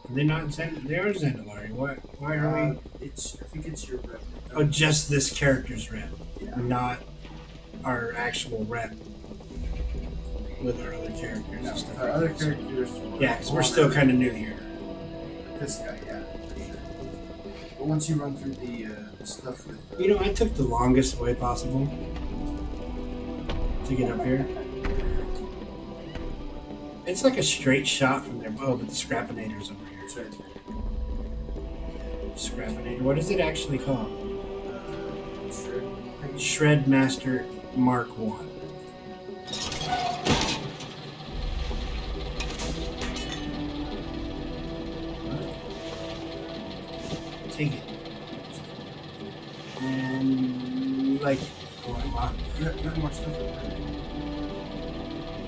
Are they not they are Zandalari. Why are we? I think it's your rep. Oh, just this character's rep, Yeah. not our actual rep with our other characters. No, and stuff our like other that. characters. Yeah, because we're still kind of new here. This guy, yeah, for sure. But once you run through the stuff with. You know, I took the longest way possible to get up here. It's like a straight shot from there. Oh, but the Scrapinator's over here. Sorry. Scrapinator. What is it actually called? Shred Master Mark 1. Take it. And like, oh, wow. You have more stuff.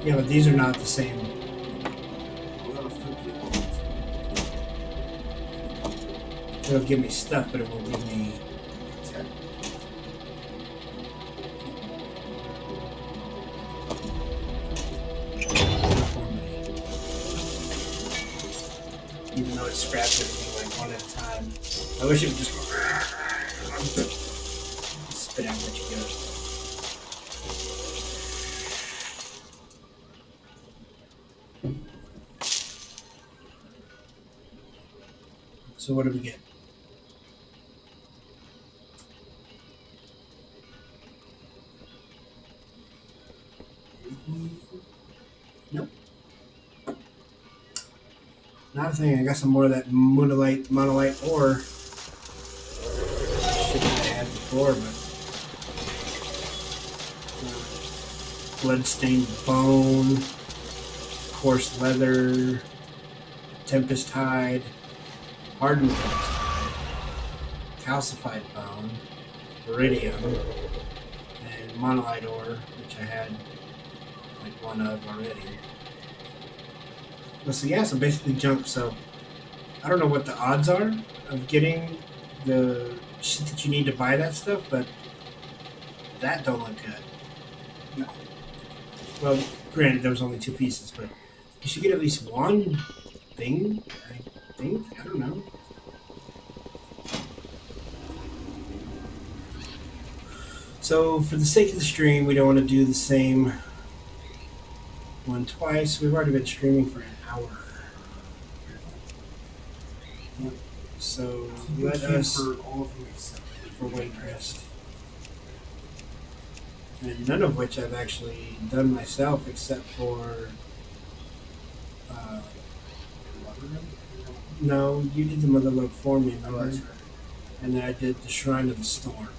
Yeah, but these are not the same. It'll give me stuff, but it won't give me. Even though it scraps everything like one at a time. I wish it would just go spit out what you get. So what do we get? Nope. Not a thing. I got some more of that monolite ore. Shit that I had before, but bloodstained bone, coarse leather, tempest hide, hardened tempest hide, calcified bone, iridium, and monolite ore, which I had like one of already. So yeah, so basically junk. So I don't know what the odds are of getting the shit that you need to buy that stuff, but that don't look good. No. Well, granted, there was only 2 pieces, but you should get at least one thing, I think. I don't know. So for the sake of the stream, we don't want to do the same one twice. We've already been streaming for an hour. Yep. So let us for all of them except for weight rest. And none of which I've actually done myself except for no, you did the Mother Lode for me, remember? Oh, that's right. And then I did the Shrine of the Storm.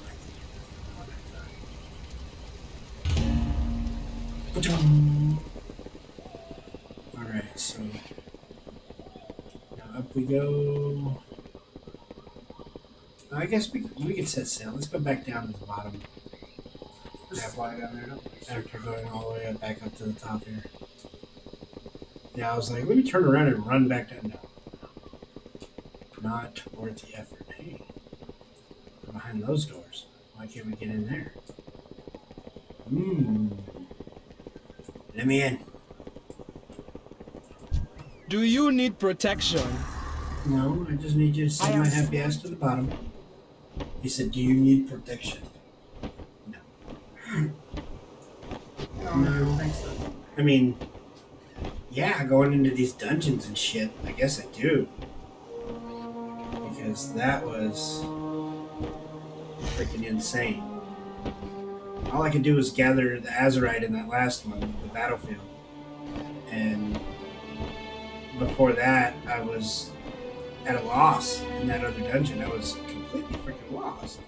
Alright, so now up we go. I guess we can set sail. Let's go back down to the bottom. Just fly down there. After going all the way up, back up to the top here. Yeah, I was like, let me turn around and run back down. No. Not worth the effort. Hey, we're behind those doors. Why can't we get in there? Let me in. Do you need protection? No, I just need you to send my happy ass to the bottom. He said, do you need protection? No. No, I don't think so. I mean, Yeah, going into these dungeons and shit. I guess I do. Because that was freaking insane. All I could do was gather the Azurite in that last one, the battlefield. And before that, I was at a loss in that other dungeon. I was completely freaking lost.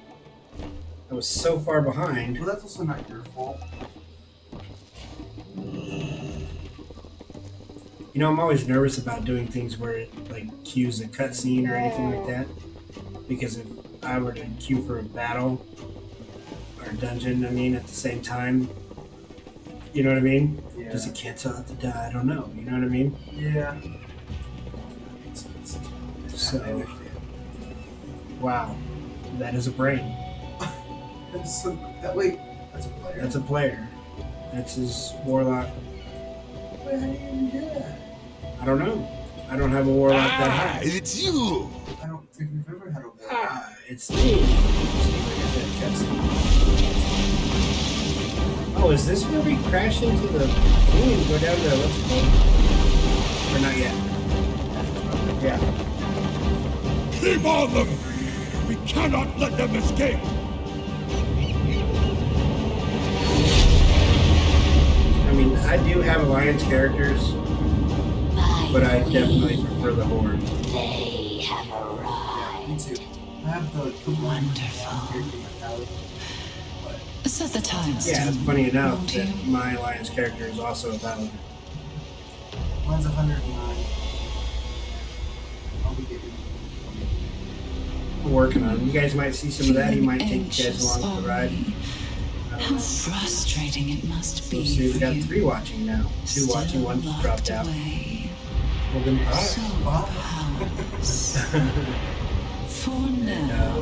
I was so far behind. Well, that's also not your fault. You know, I'm always nervous about doing things where it like cues a cutscene or anything like that. Because if I were to queue for a battle or a dungeon, I mean, at the same time, you know what I mean? Yeah. Does it cancel out the die? I don't know. You know what I mean? Yeah. So, wow, that is a brain. So, that way, that's a player. That's a player. That's his warlock. Wait, how do you even do that? I don't know. I don't have a warlock that high. It's you! I don't think we've ever had a warlock. It's me. Oh, is this where we crash into the thing and go down to what's it called? Or not yet? Yeah. Keep on them! We cannot let them escape! I mean, I do have Alliance characters, but I definitely prefer the Horde. They have arrived. Me too. I have the Wonderful. Set the times. Yeah, it's funny enough that my Alliance character is also a Paladin. Mine's 109. I'll be getting I'm working on it. You guys might see some of that. He might take you guys along for the ride. How frustrating it must be. So see, we've for got you. 3 watching now. 2 watching, 1 Still dropped out. away. Well, then, So powerless. For now,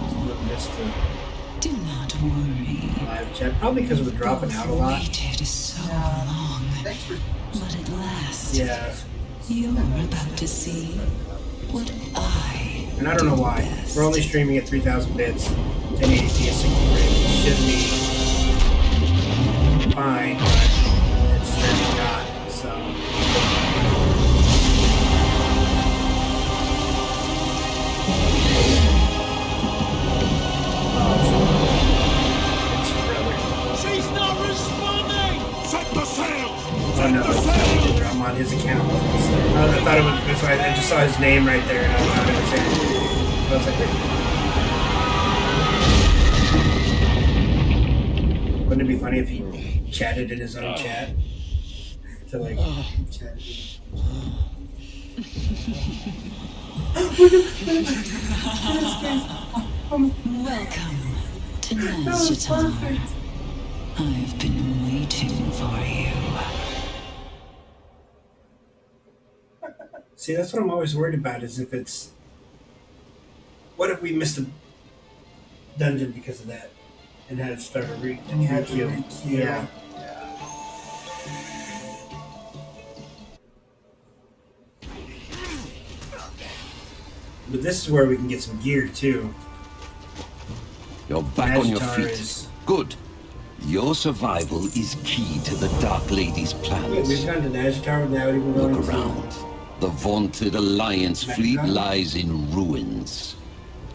do not worry. Live chat. Probably because we're dropping out a lot. Waited so long, but at last, Yeah. you're about to see what I. And I don't know why. We're only streaming at 3,000 bits, 1080p at 60 frames. It should be fine, but it's certainly not. So. She's not responding! Set the sails! Oh no, I'm on his account. I thought it was this way. I just saw his name right there, and I thought it was him. I was like, wait. Wouldn't it be funny if he chatted in his own chat? To like, Welcome to Nazjatar. I've been waiting for you. See, that's what I'm always worried about. Is if it's, what if we missed a dungeon because of that, and had to start a And you had to re-queue. Yeah. But this is where we can get some gear too. You're back on your Nazjatar feet. is- Good. Your survival is key to the Dark Lady's Wait, plans. we've gone to Nazjatar without even going Look to- around. The vaunted Alliance fleet lies in ruins.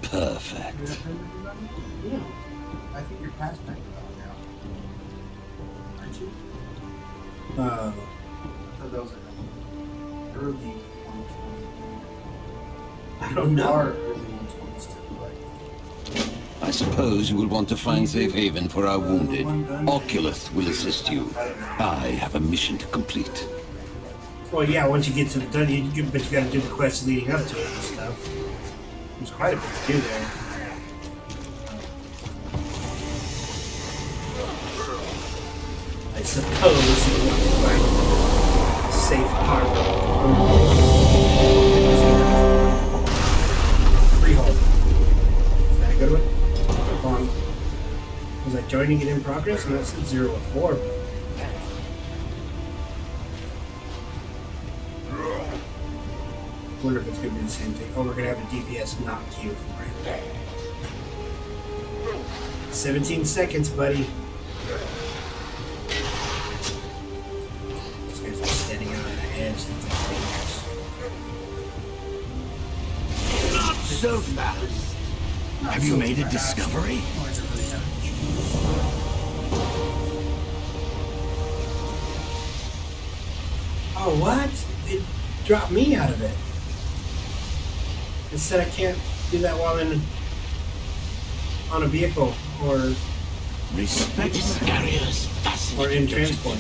Perfect. Yeah. I think you're past Dakota now. Aren't you? I thought that was like early 120. I don't know. Are early 120s still, like. I suppose you will want to find safe haven for our wounded. Oculus will assist you. I have a mission to complete. Well, yeah, once you get to the dungeon, but you gotta do the quests leading up to it and stuff. There's quite a bit to do there. I suppose you want to find a safe harbor. Freehold. Is that a good one? Hold on. Was I joining it in progress? No, it said 0 to 4. I wonder if it's going to be the same thing. Oh, we're going to have a DPS not queue for it. 17 seconds, buddy. This guy's just standing out on the edge. so fast. Have you made a discovery? Oh, what? It dropped me out of it. It said I can't do that while on a vehicle or Respect this area's or in transport.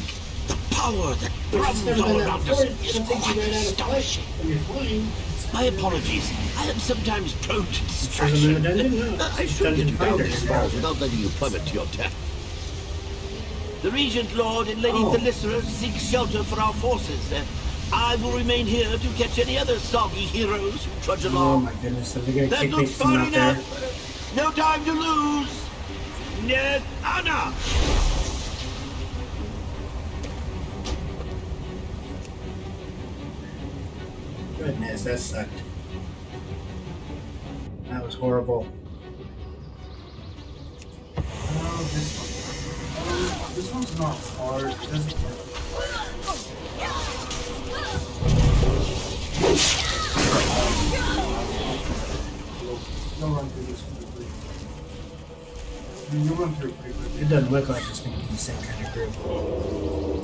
The power that It's thrums never all done that around before. us is Some things you quite ran out of flight astonishing. when you're flying. My apologies. I am sometimes prone to Turn them in the distraction. dungeon? No. I should Dungeon get down finder. this far without letting you plummet to your death. The Regent Lord and Lady Thalyssera seek shelter for our forces. I will remain here to catch any other soggy heroes who trudge Oh along. my goodness, are they gonna That kick me looks from far out there? enough. No time to lose. Ned Anna. Goodness, that sucked. That was horrible. Oh, this one. This one's not hard. It doesn't hurt. You'll run through this quickly. You'll run through it pretty quickly. It doesn't look like it's going to be the same kind of group.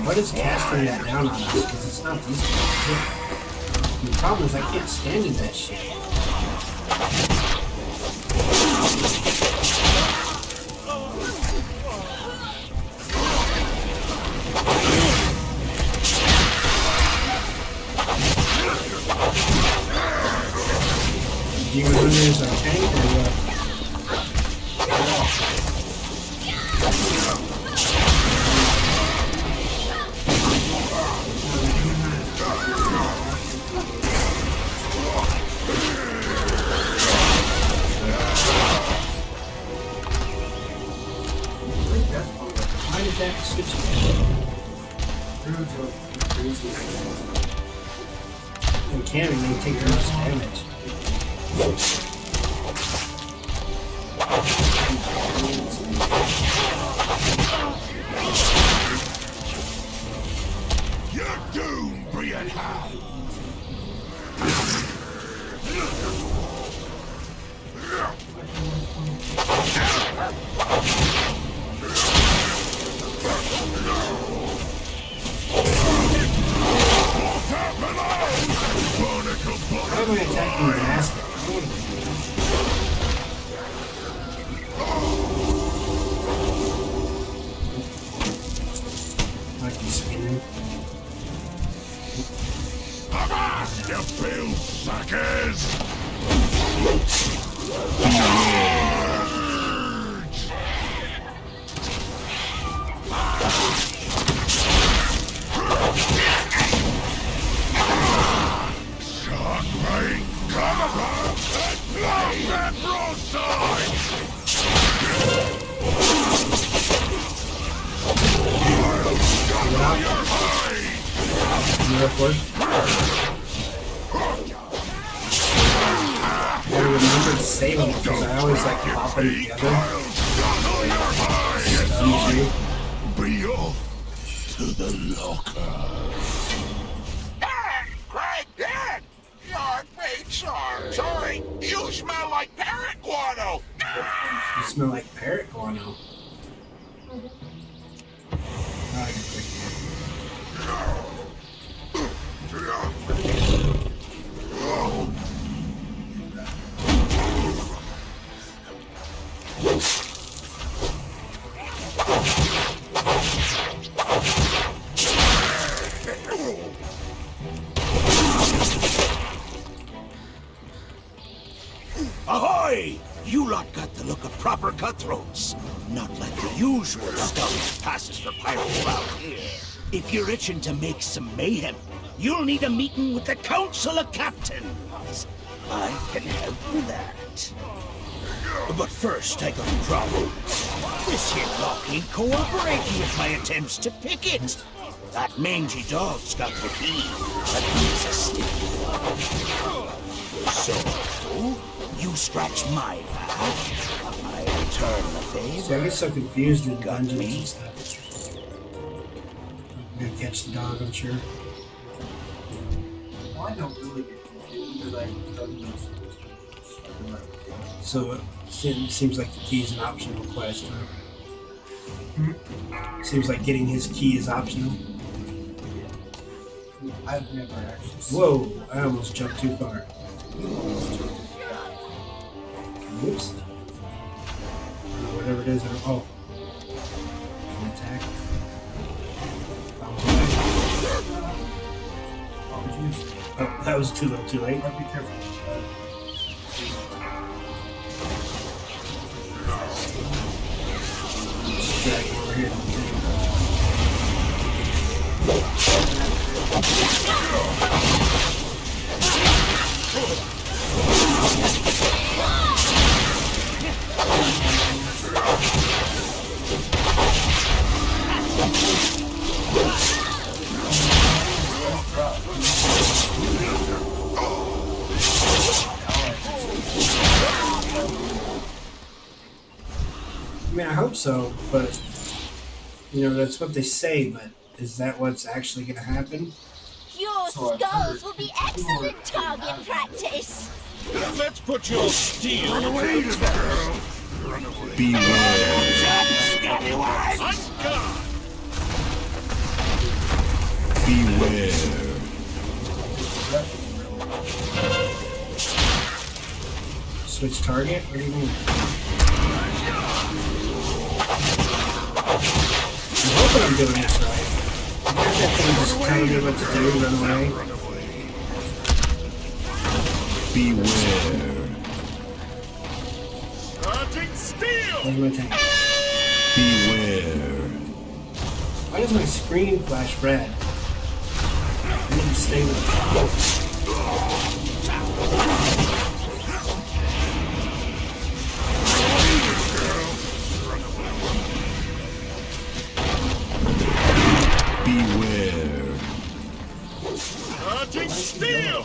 What is casting that down on us? Because it's not these guys. The problem is I can't stand in that shit. Do you remember as a tank or what? Why did that switch? And cannon, they take the most damage. You're doomed, Brian Howe. Why am I attacking the basket? Like he's spinning. You bill suckers! Shock rain, come above and blow that broadside! I'll your hide! I remember to save them because I always like pop them together. Be off to the locker. Craig, Dad! Your mates are sorry. You smell like parrot guano. You smell like parrot guano. I can click Ahoy! You lot got the look of proper cutthroats. Not like the usual stuff that passes for pirates around here. If you're itching to make some mayhem, you'll need a meeting with the Council of Captains. I can help with that. But first, I got a problem. This here lock ain't cooperating with my attempts to pick it. That mangy dog's got the key, but he's asleep. So, you scratch my back, I return the favor. See, I get so confused with dungeons and stuff. I'm gonna catch the dog, I'm sure. Well, I don't really get confused because I've done those. So it seems like the key is an optional quest, huh? Seems like getting his key is optional. I've never actually seen. Whoa, I almost jumped too far. Whoops. Whatever it is, oh. Can attack. Oh, that was too little too late. Be careful. Drag him over here. I mean, I hope so, but you know, that's what they say, but is that what's actually going to happen? Your skulls will be excellent target practice. Let's put your steel away. Beware. Beware. Switch target? What do you mean? I'm hoping I'm doing this right. I got that thing just telling me what to do, run away. Beware. Where's my tank? Beware. Why does my screen flash red? I need to stay with it. Beware. Take steel.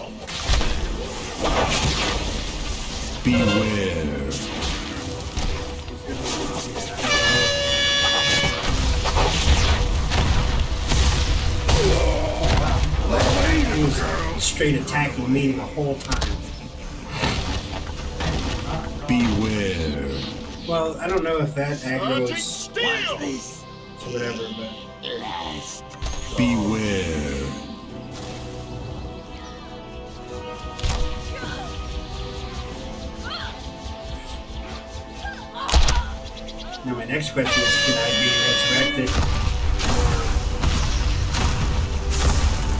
Beware. He was straight attacking me the whole time. Beware. Well, I don't know if that aggro is whatever, but Beware. now my next question is, can I be resurrected? Or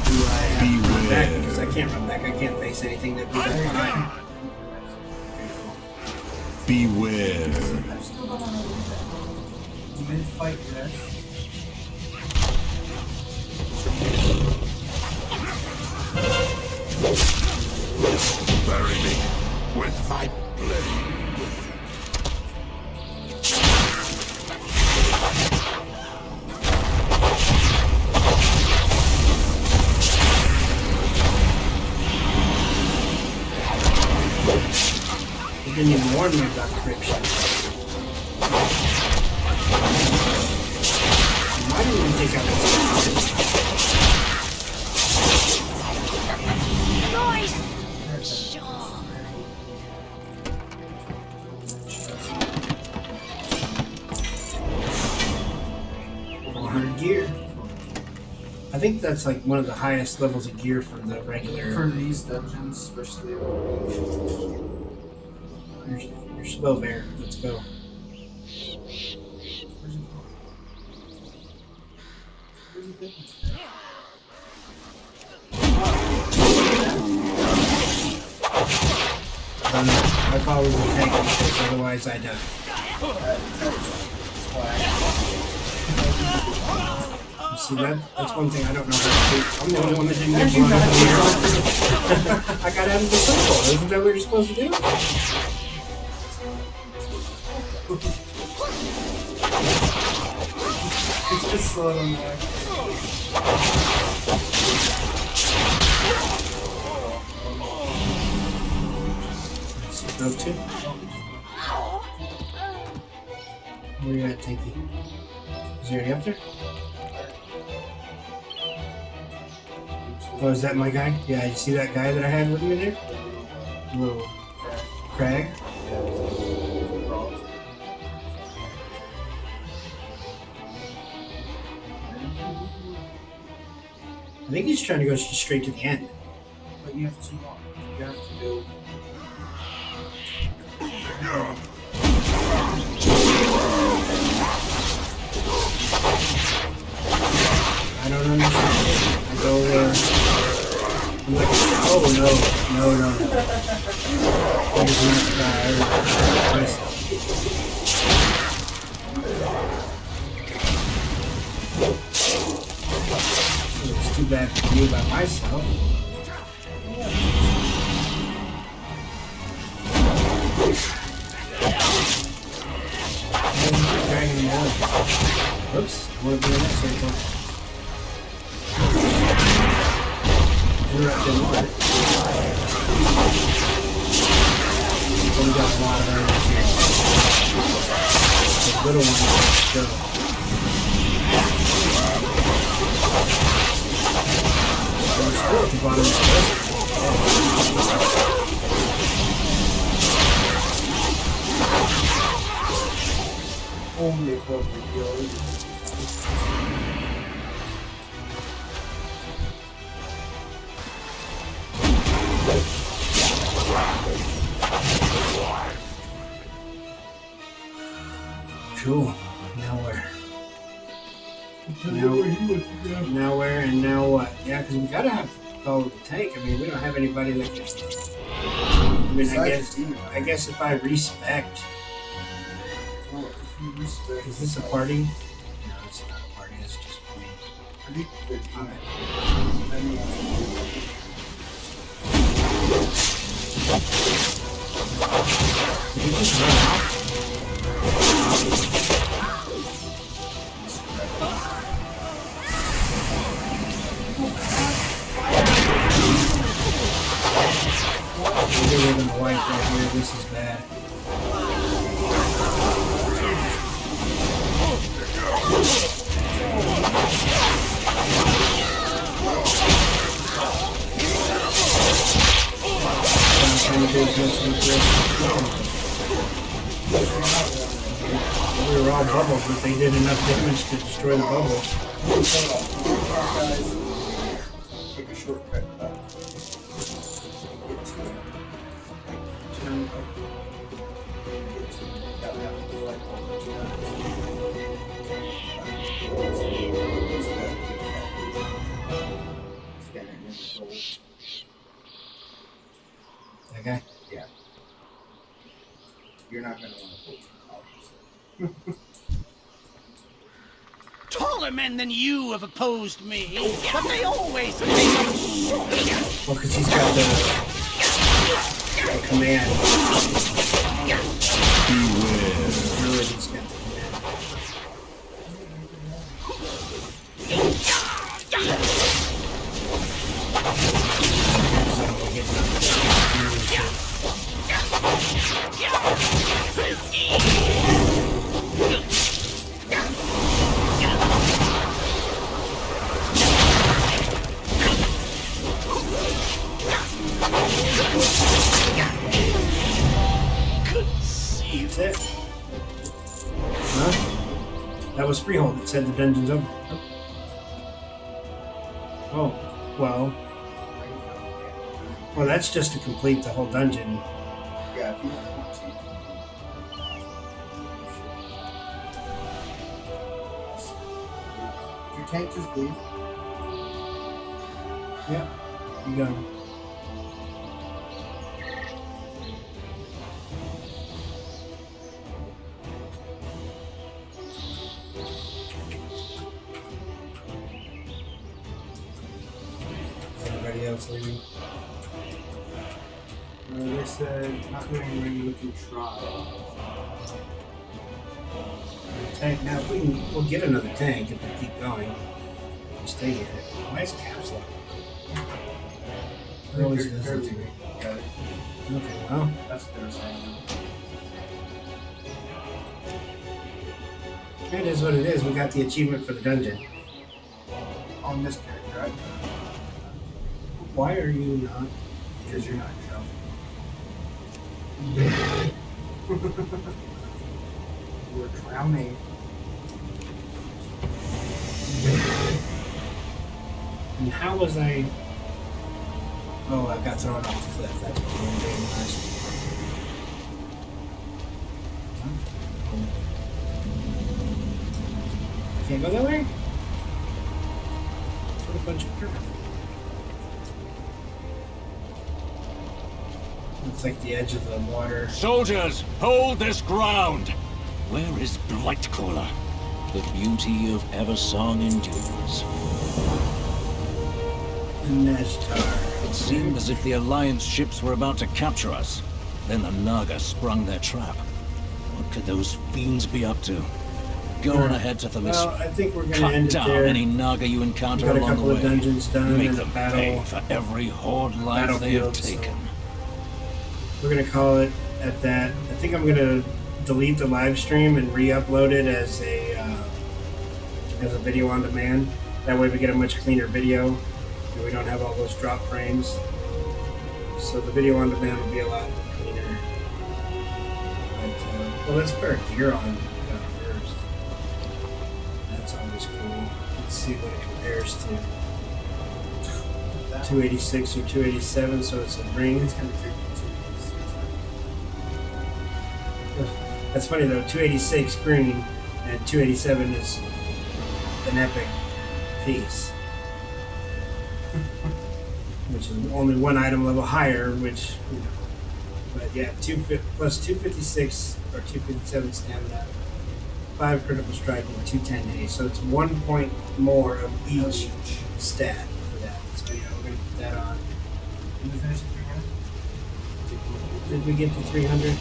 do I have to run back? Because I can't run back. I can't face anything that we left behind. Beware. I've still got on mid-fight rest. Bury me with my blade. You didn't even warn me about the grip shot. Why didn't you think I was Nice shot. 400 gear. I think that's like one of the highest levels of gear for the regular. For these dungeons, especially. You're slow, bear. Let's go. I follow the tank because otherwise I die. See that's one thing I don't know how to do. I'm the only one that didn't get blown out of here. I got out of the circle. Isn't that what you're supposed to do? It's just slow on there. Go to. Where you at, Tinky? Is he already up there? Oh, is that my guy? Yeah, you see that guy that I had with me there? Little Crag? I think he's trying to go straight to the end. But you have too long. You have to go. I don't understand. I go there. I'm like, oh no. That is not the guy. It's too bad for me by myself. Dragging him out. Oops, I want to be in that circle. You're up to one. We got a lot of enemies here. The little one is still. We're still at the bottom of the list. Only a couple of kills. Cool. Now where? Now where and now what? Yeah, because we gotta have follow the tank. I mean, we don't have anybody that can. I mean, I guess if I respect. Is this a party? No, it's not a party. It's just me. Alright. Did you just run out? We're gonna wipe right here. This is bad. We were all bubbles, but they did enough damage to destroy the bubbles. Take a shortcut up. Get to it. Turn up. Get to it. Gotta have to like all the That guy? Yeah. You're not gonna want to pull it, obviously. Taller men than you have opposed me, but they always make Well, because he's got the command. Beware. Really, he's got the That's it. Huh? That was freehold. It said the dungeon's over. Oh, well. Well, that's just to complete the whole dungeon. Yeah, if you want to. Your tank just leave. Yep. You go. Anybody else leaving? They said not doing anywhere you can try. Tank. Now we'll get another tank if we keep going. Stay here. Why is caps lock? It always does that to me. Got it. Okay, well. That's what they were saying. It is what it is. We got the achievement for the dungeon. On this character, right? Why are you not? Because you're not jumping. We're drowning. And how was I? Oh, I got thrown off the cliff. That's what we were doing last. Can't go that way? What a bunch of crap. Looks like the edge of the water. Soldiers, hold this ground! Where is Blightcaller? The beauty of Eversong endures. Neshtar. It seemed as if the Alliance ships were about to capture us. Then the Naga sprung their trap. What could those fiends be up to? Go on ahead to the Well, I think we're going to Cut end it down there. any Naga you encounter We've got a along the couple way. of dungeons done Make and a them battle. pay for every horde life they have Battlefield, so taken. we're going to call it at that. I think I'm going to delete the live stream and re-upload it as a video on demand. That way we get a much cleaner video and we don't have all those drop frames. So the video on demand will be a lot cleaner. But, well, let's put our gear on first. That's always cool. Let's see what it compares to. 286 or 287, so it's a ring. It's going to take 286. That's funny though, 286 green and 287 is an epic piece. Which is only one item level higher, which, you know, but yeah, plus 256 or 257 stamina, 5 critical strike, and 210 haste. So it's 1 point more of each stat for that. So yeah, we're going to put that on. Did we finish at 300? Did we get to 300?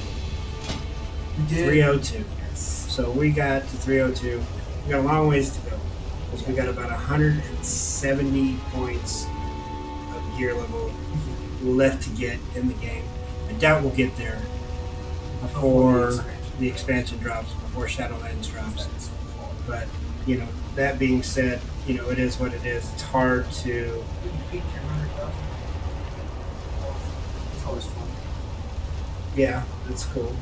We did. 302. Yes. So we got to 302. We got a long ways to go because we got about 170 points of gear level left to get in the game. I doubt we'll get there before the expansion drops, before Shadowlands drops. But, you know, that being said, you know, it is what it is. It's hard to... It's always fun. Yeah, that's cool.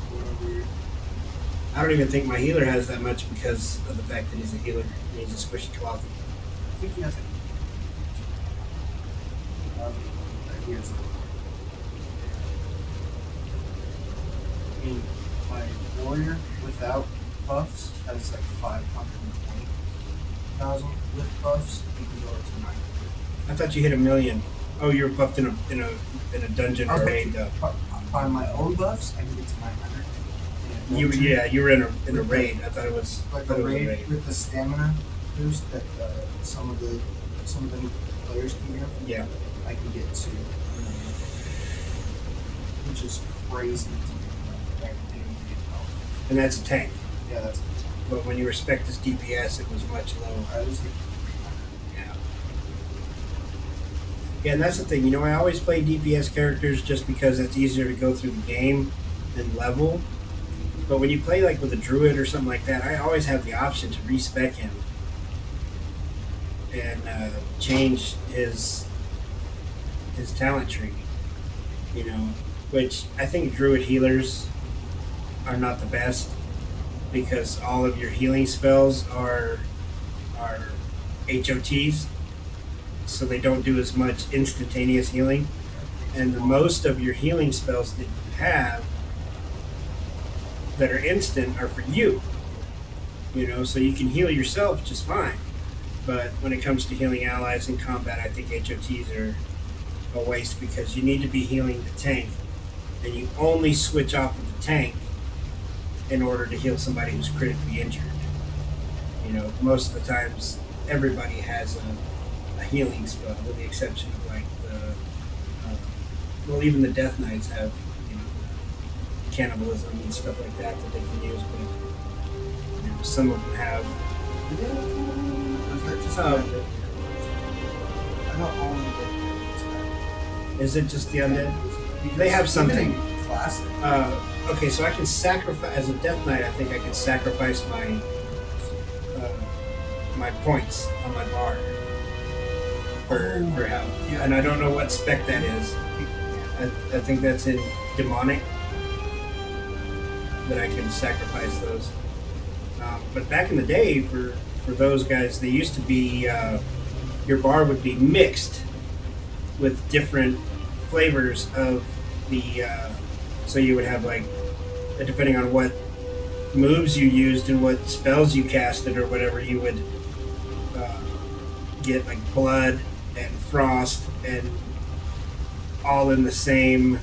I don't even think my healer has that much because of the fact that he's a healer. He's a squishy cloth. I think he has it. He has it. I mean, my warrior without buffs has like 520,000. With buffs, you can go to 900. I thought you hit 1 million. Oh, you're buffed in a dungeon or a raid though. By my own buffs, I can get to 900. You were in a raid. I thought it was Like a raid with the stamina boost that some of the new players can get. Yeah. I can get to, which is crazy to me. Like, And that's a tank. yeah, that's. But when you respect his DPS, it was much lower. I was like, Yeah. Yeah, and that's the thing. You know, I always play DPS characters just because it's easier to go through the game than level. But when you play like with a druid or something like that, I always have the option to respec him and change his talent tree. You know, which I think druid healers are not the best because all of your healing spells are HOTs, so they don't do as much instantaneous healing, and the most of your healing spells that you have that are instant are for you. You know, so you can heal yourself just fine. But when it comes to healing allies in combat, I think HOTs are a waste because you need to be healing the tank, and you only switch off of the tank in order to heal somebody who's critically injured. You know, most of the times, everybody has a healing spell, with the exception of like well, even the Death Knights have, you know, cannibalism and stuff like that they can use. But you know, some of them have. Or is that just the undead characters? I know all undead characters. Is it just the undead? Because They have even something. in Classic. Okay, so I can sacrifice as a Death Knight. I think I can sacrifice my points on my bar for health. Yeah. And I don't know what spec that is. I think that's in demonic that I can sacrifice those. But back in the day, for those guys, they used to be your bar would be mixed with different flavors of the. So you would have like, depending on what moves you used and what spells you casted or whatever, you would get like blood and frost and all in the same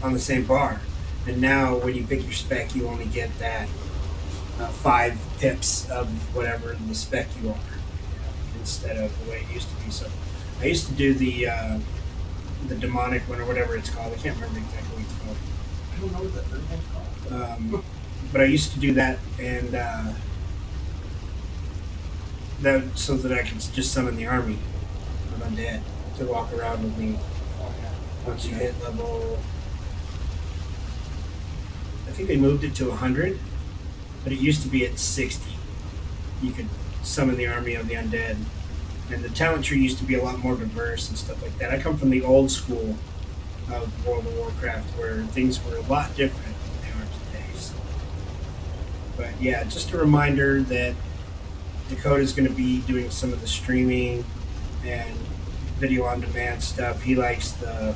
on the same bar. And now when you pick your spec, you only get that 5 pips of whatever the spec you are, instead of the way it used to be. So I used to do the demonic one or whatever it's called. I can't remember exactly what it's called. I don't know what that third one's called. But I used to do that, and that so that I could just summon the army of undead to walk around with me. Once you hit level, I think they moved it to 100, but it used to be at 60. You could summon the army of the undead, and the talent tree used to be a lot more diverse and stuff like that. I come from the old school of World of Warcraft, where things were a lot different than they are today. So. But yeah, just a reminder that Dakota's going to be doing some of the streaming and video on demand stuff. He likes the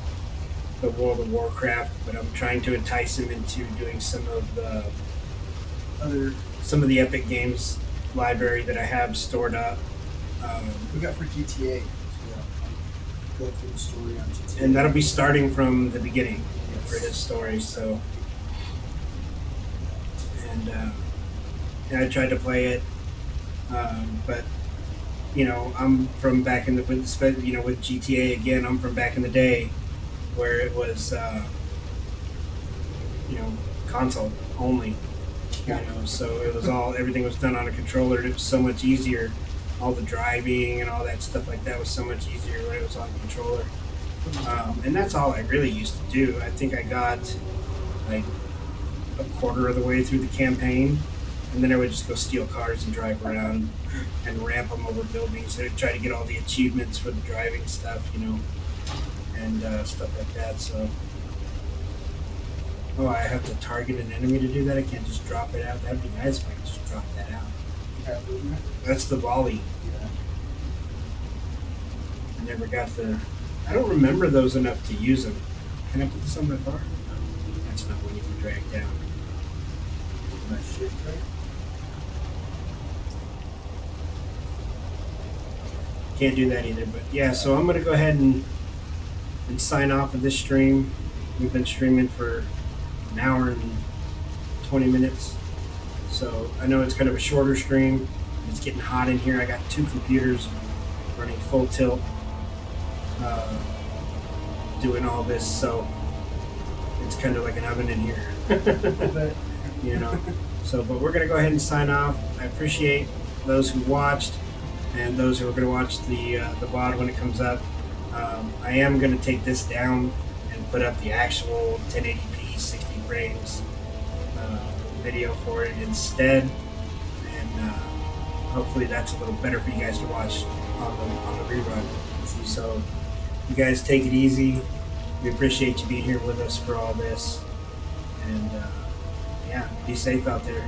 World of Warcraft, but I'm trying to entice him into doing some of the Epic Games library that I have stored up. We got for GTA. Go through the story on GTA. And that'll be starting from the beginning for his story. So, and I tried to play it, but I'm from back in the with GTA again. I'm from back in the day where it was console only. So it was everything was done on a controller, and it was so much easier. All the driving and all that stuff like that was so much easier when it was on controller. And that's all I really used to do. I think I got like a quarter of the way through the campaign, and then I would just go steal cars and drive around and ramp them over buildings and try to get all the achievements for the driving stuff, and stuff like that. So, I have to target an enemy to do that. I can't just drop it out. That'd be nice if I could just drop that out. That's the volley. Yeah. I never got I don't remember those enough to use them. Can I put this on my bar? No, that's not one you can drag down. Nice shit, right? Can't do that either. But yeah, so I'm gonna go ahead and sign off of this stream. We've been streaming for an hour and 20 minutes. So I know it's kind of a shorter stream. It's getting hot in here. I got 2 computers running full tilt, doing all this, so it's kind of like an oven in here. So, but we're gonna go ahead and sign off. I appreciate those who watched and those who are gonna watch the VOD when it comes up. I am gonna take this down and put up the actual 1080p 60 frames video for it instead, and hopefully that's a little better for you guys to watch on the rerun. So you guys take it easy. We appreciate you being here with us for all this, and be safe out there.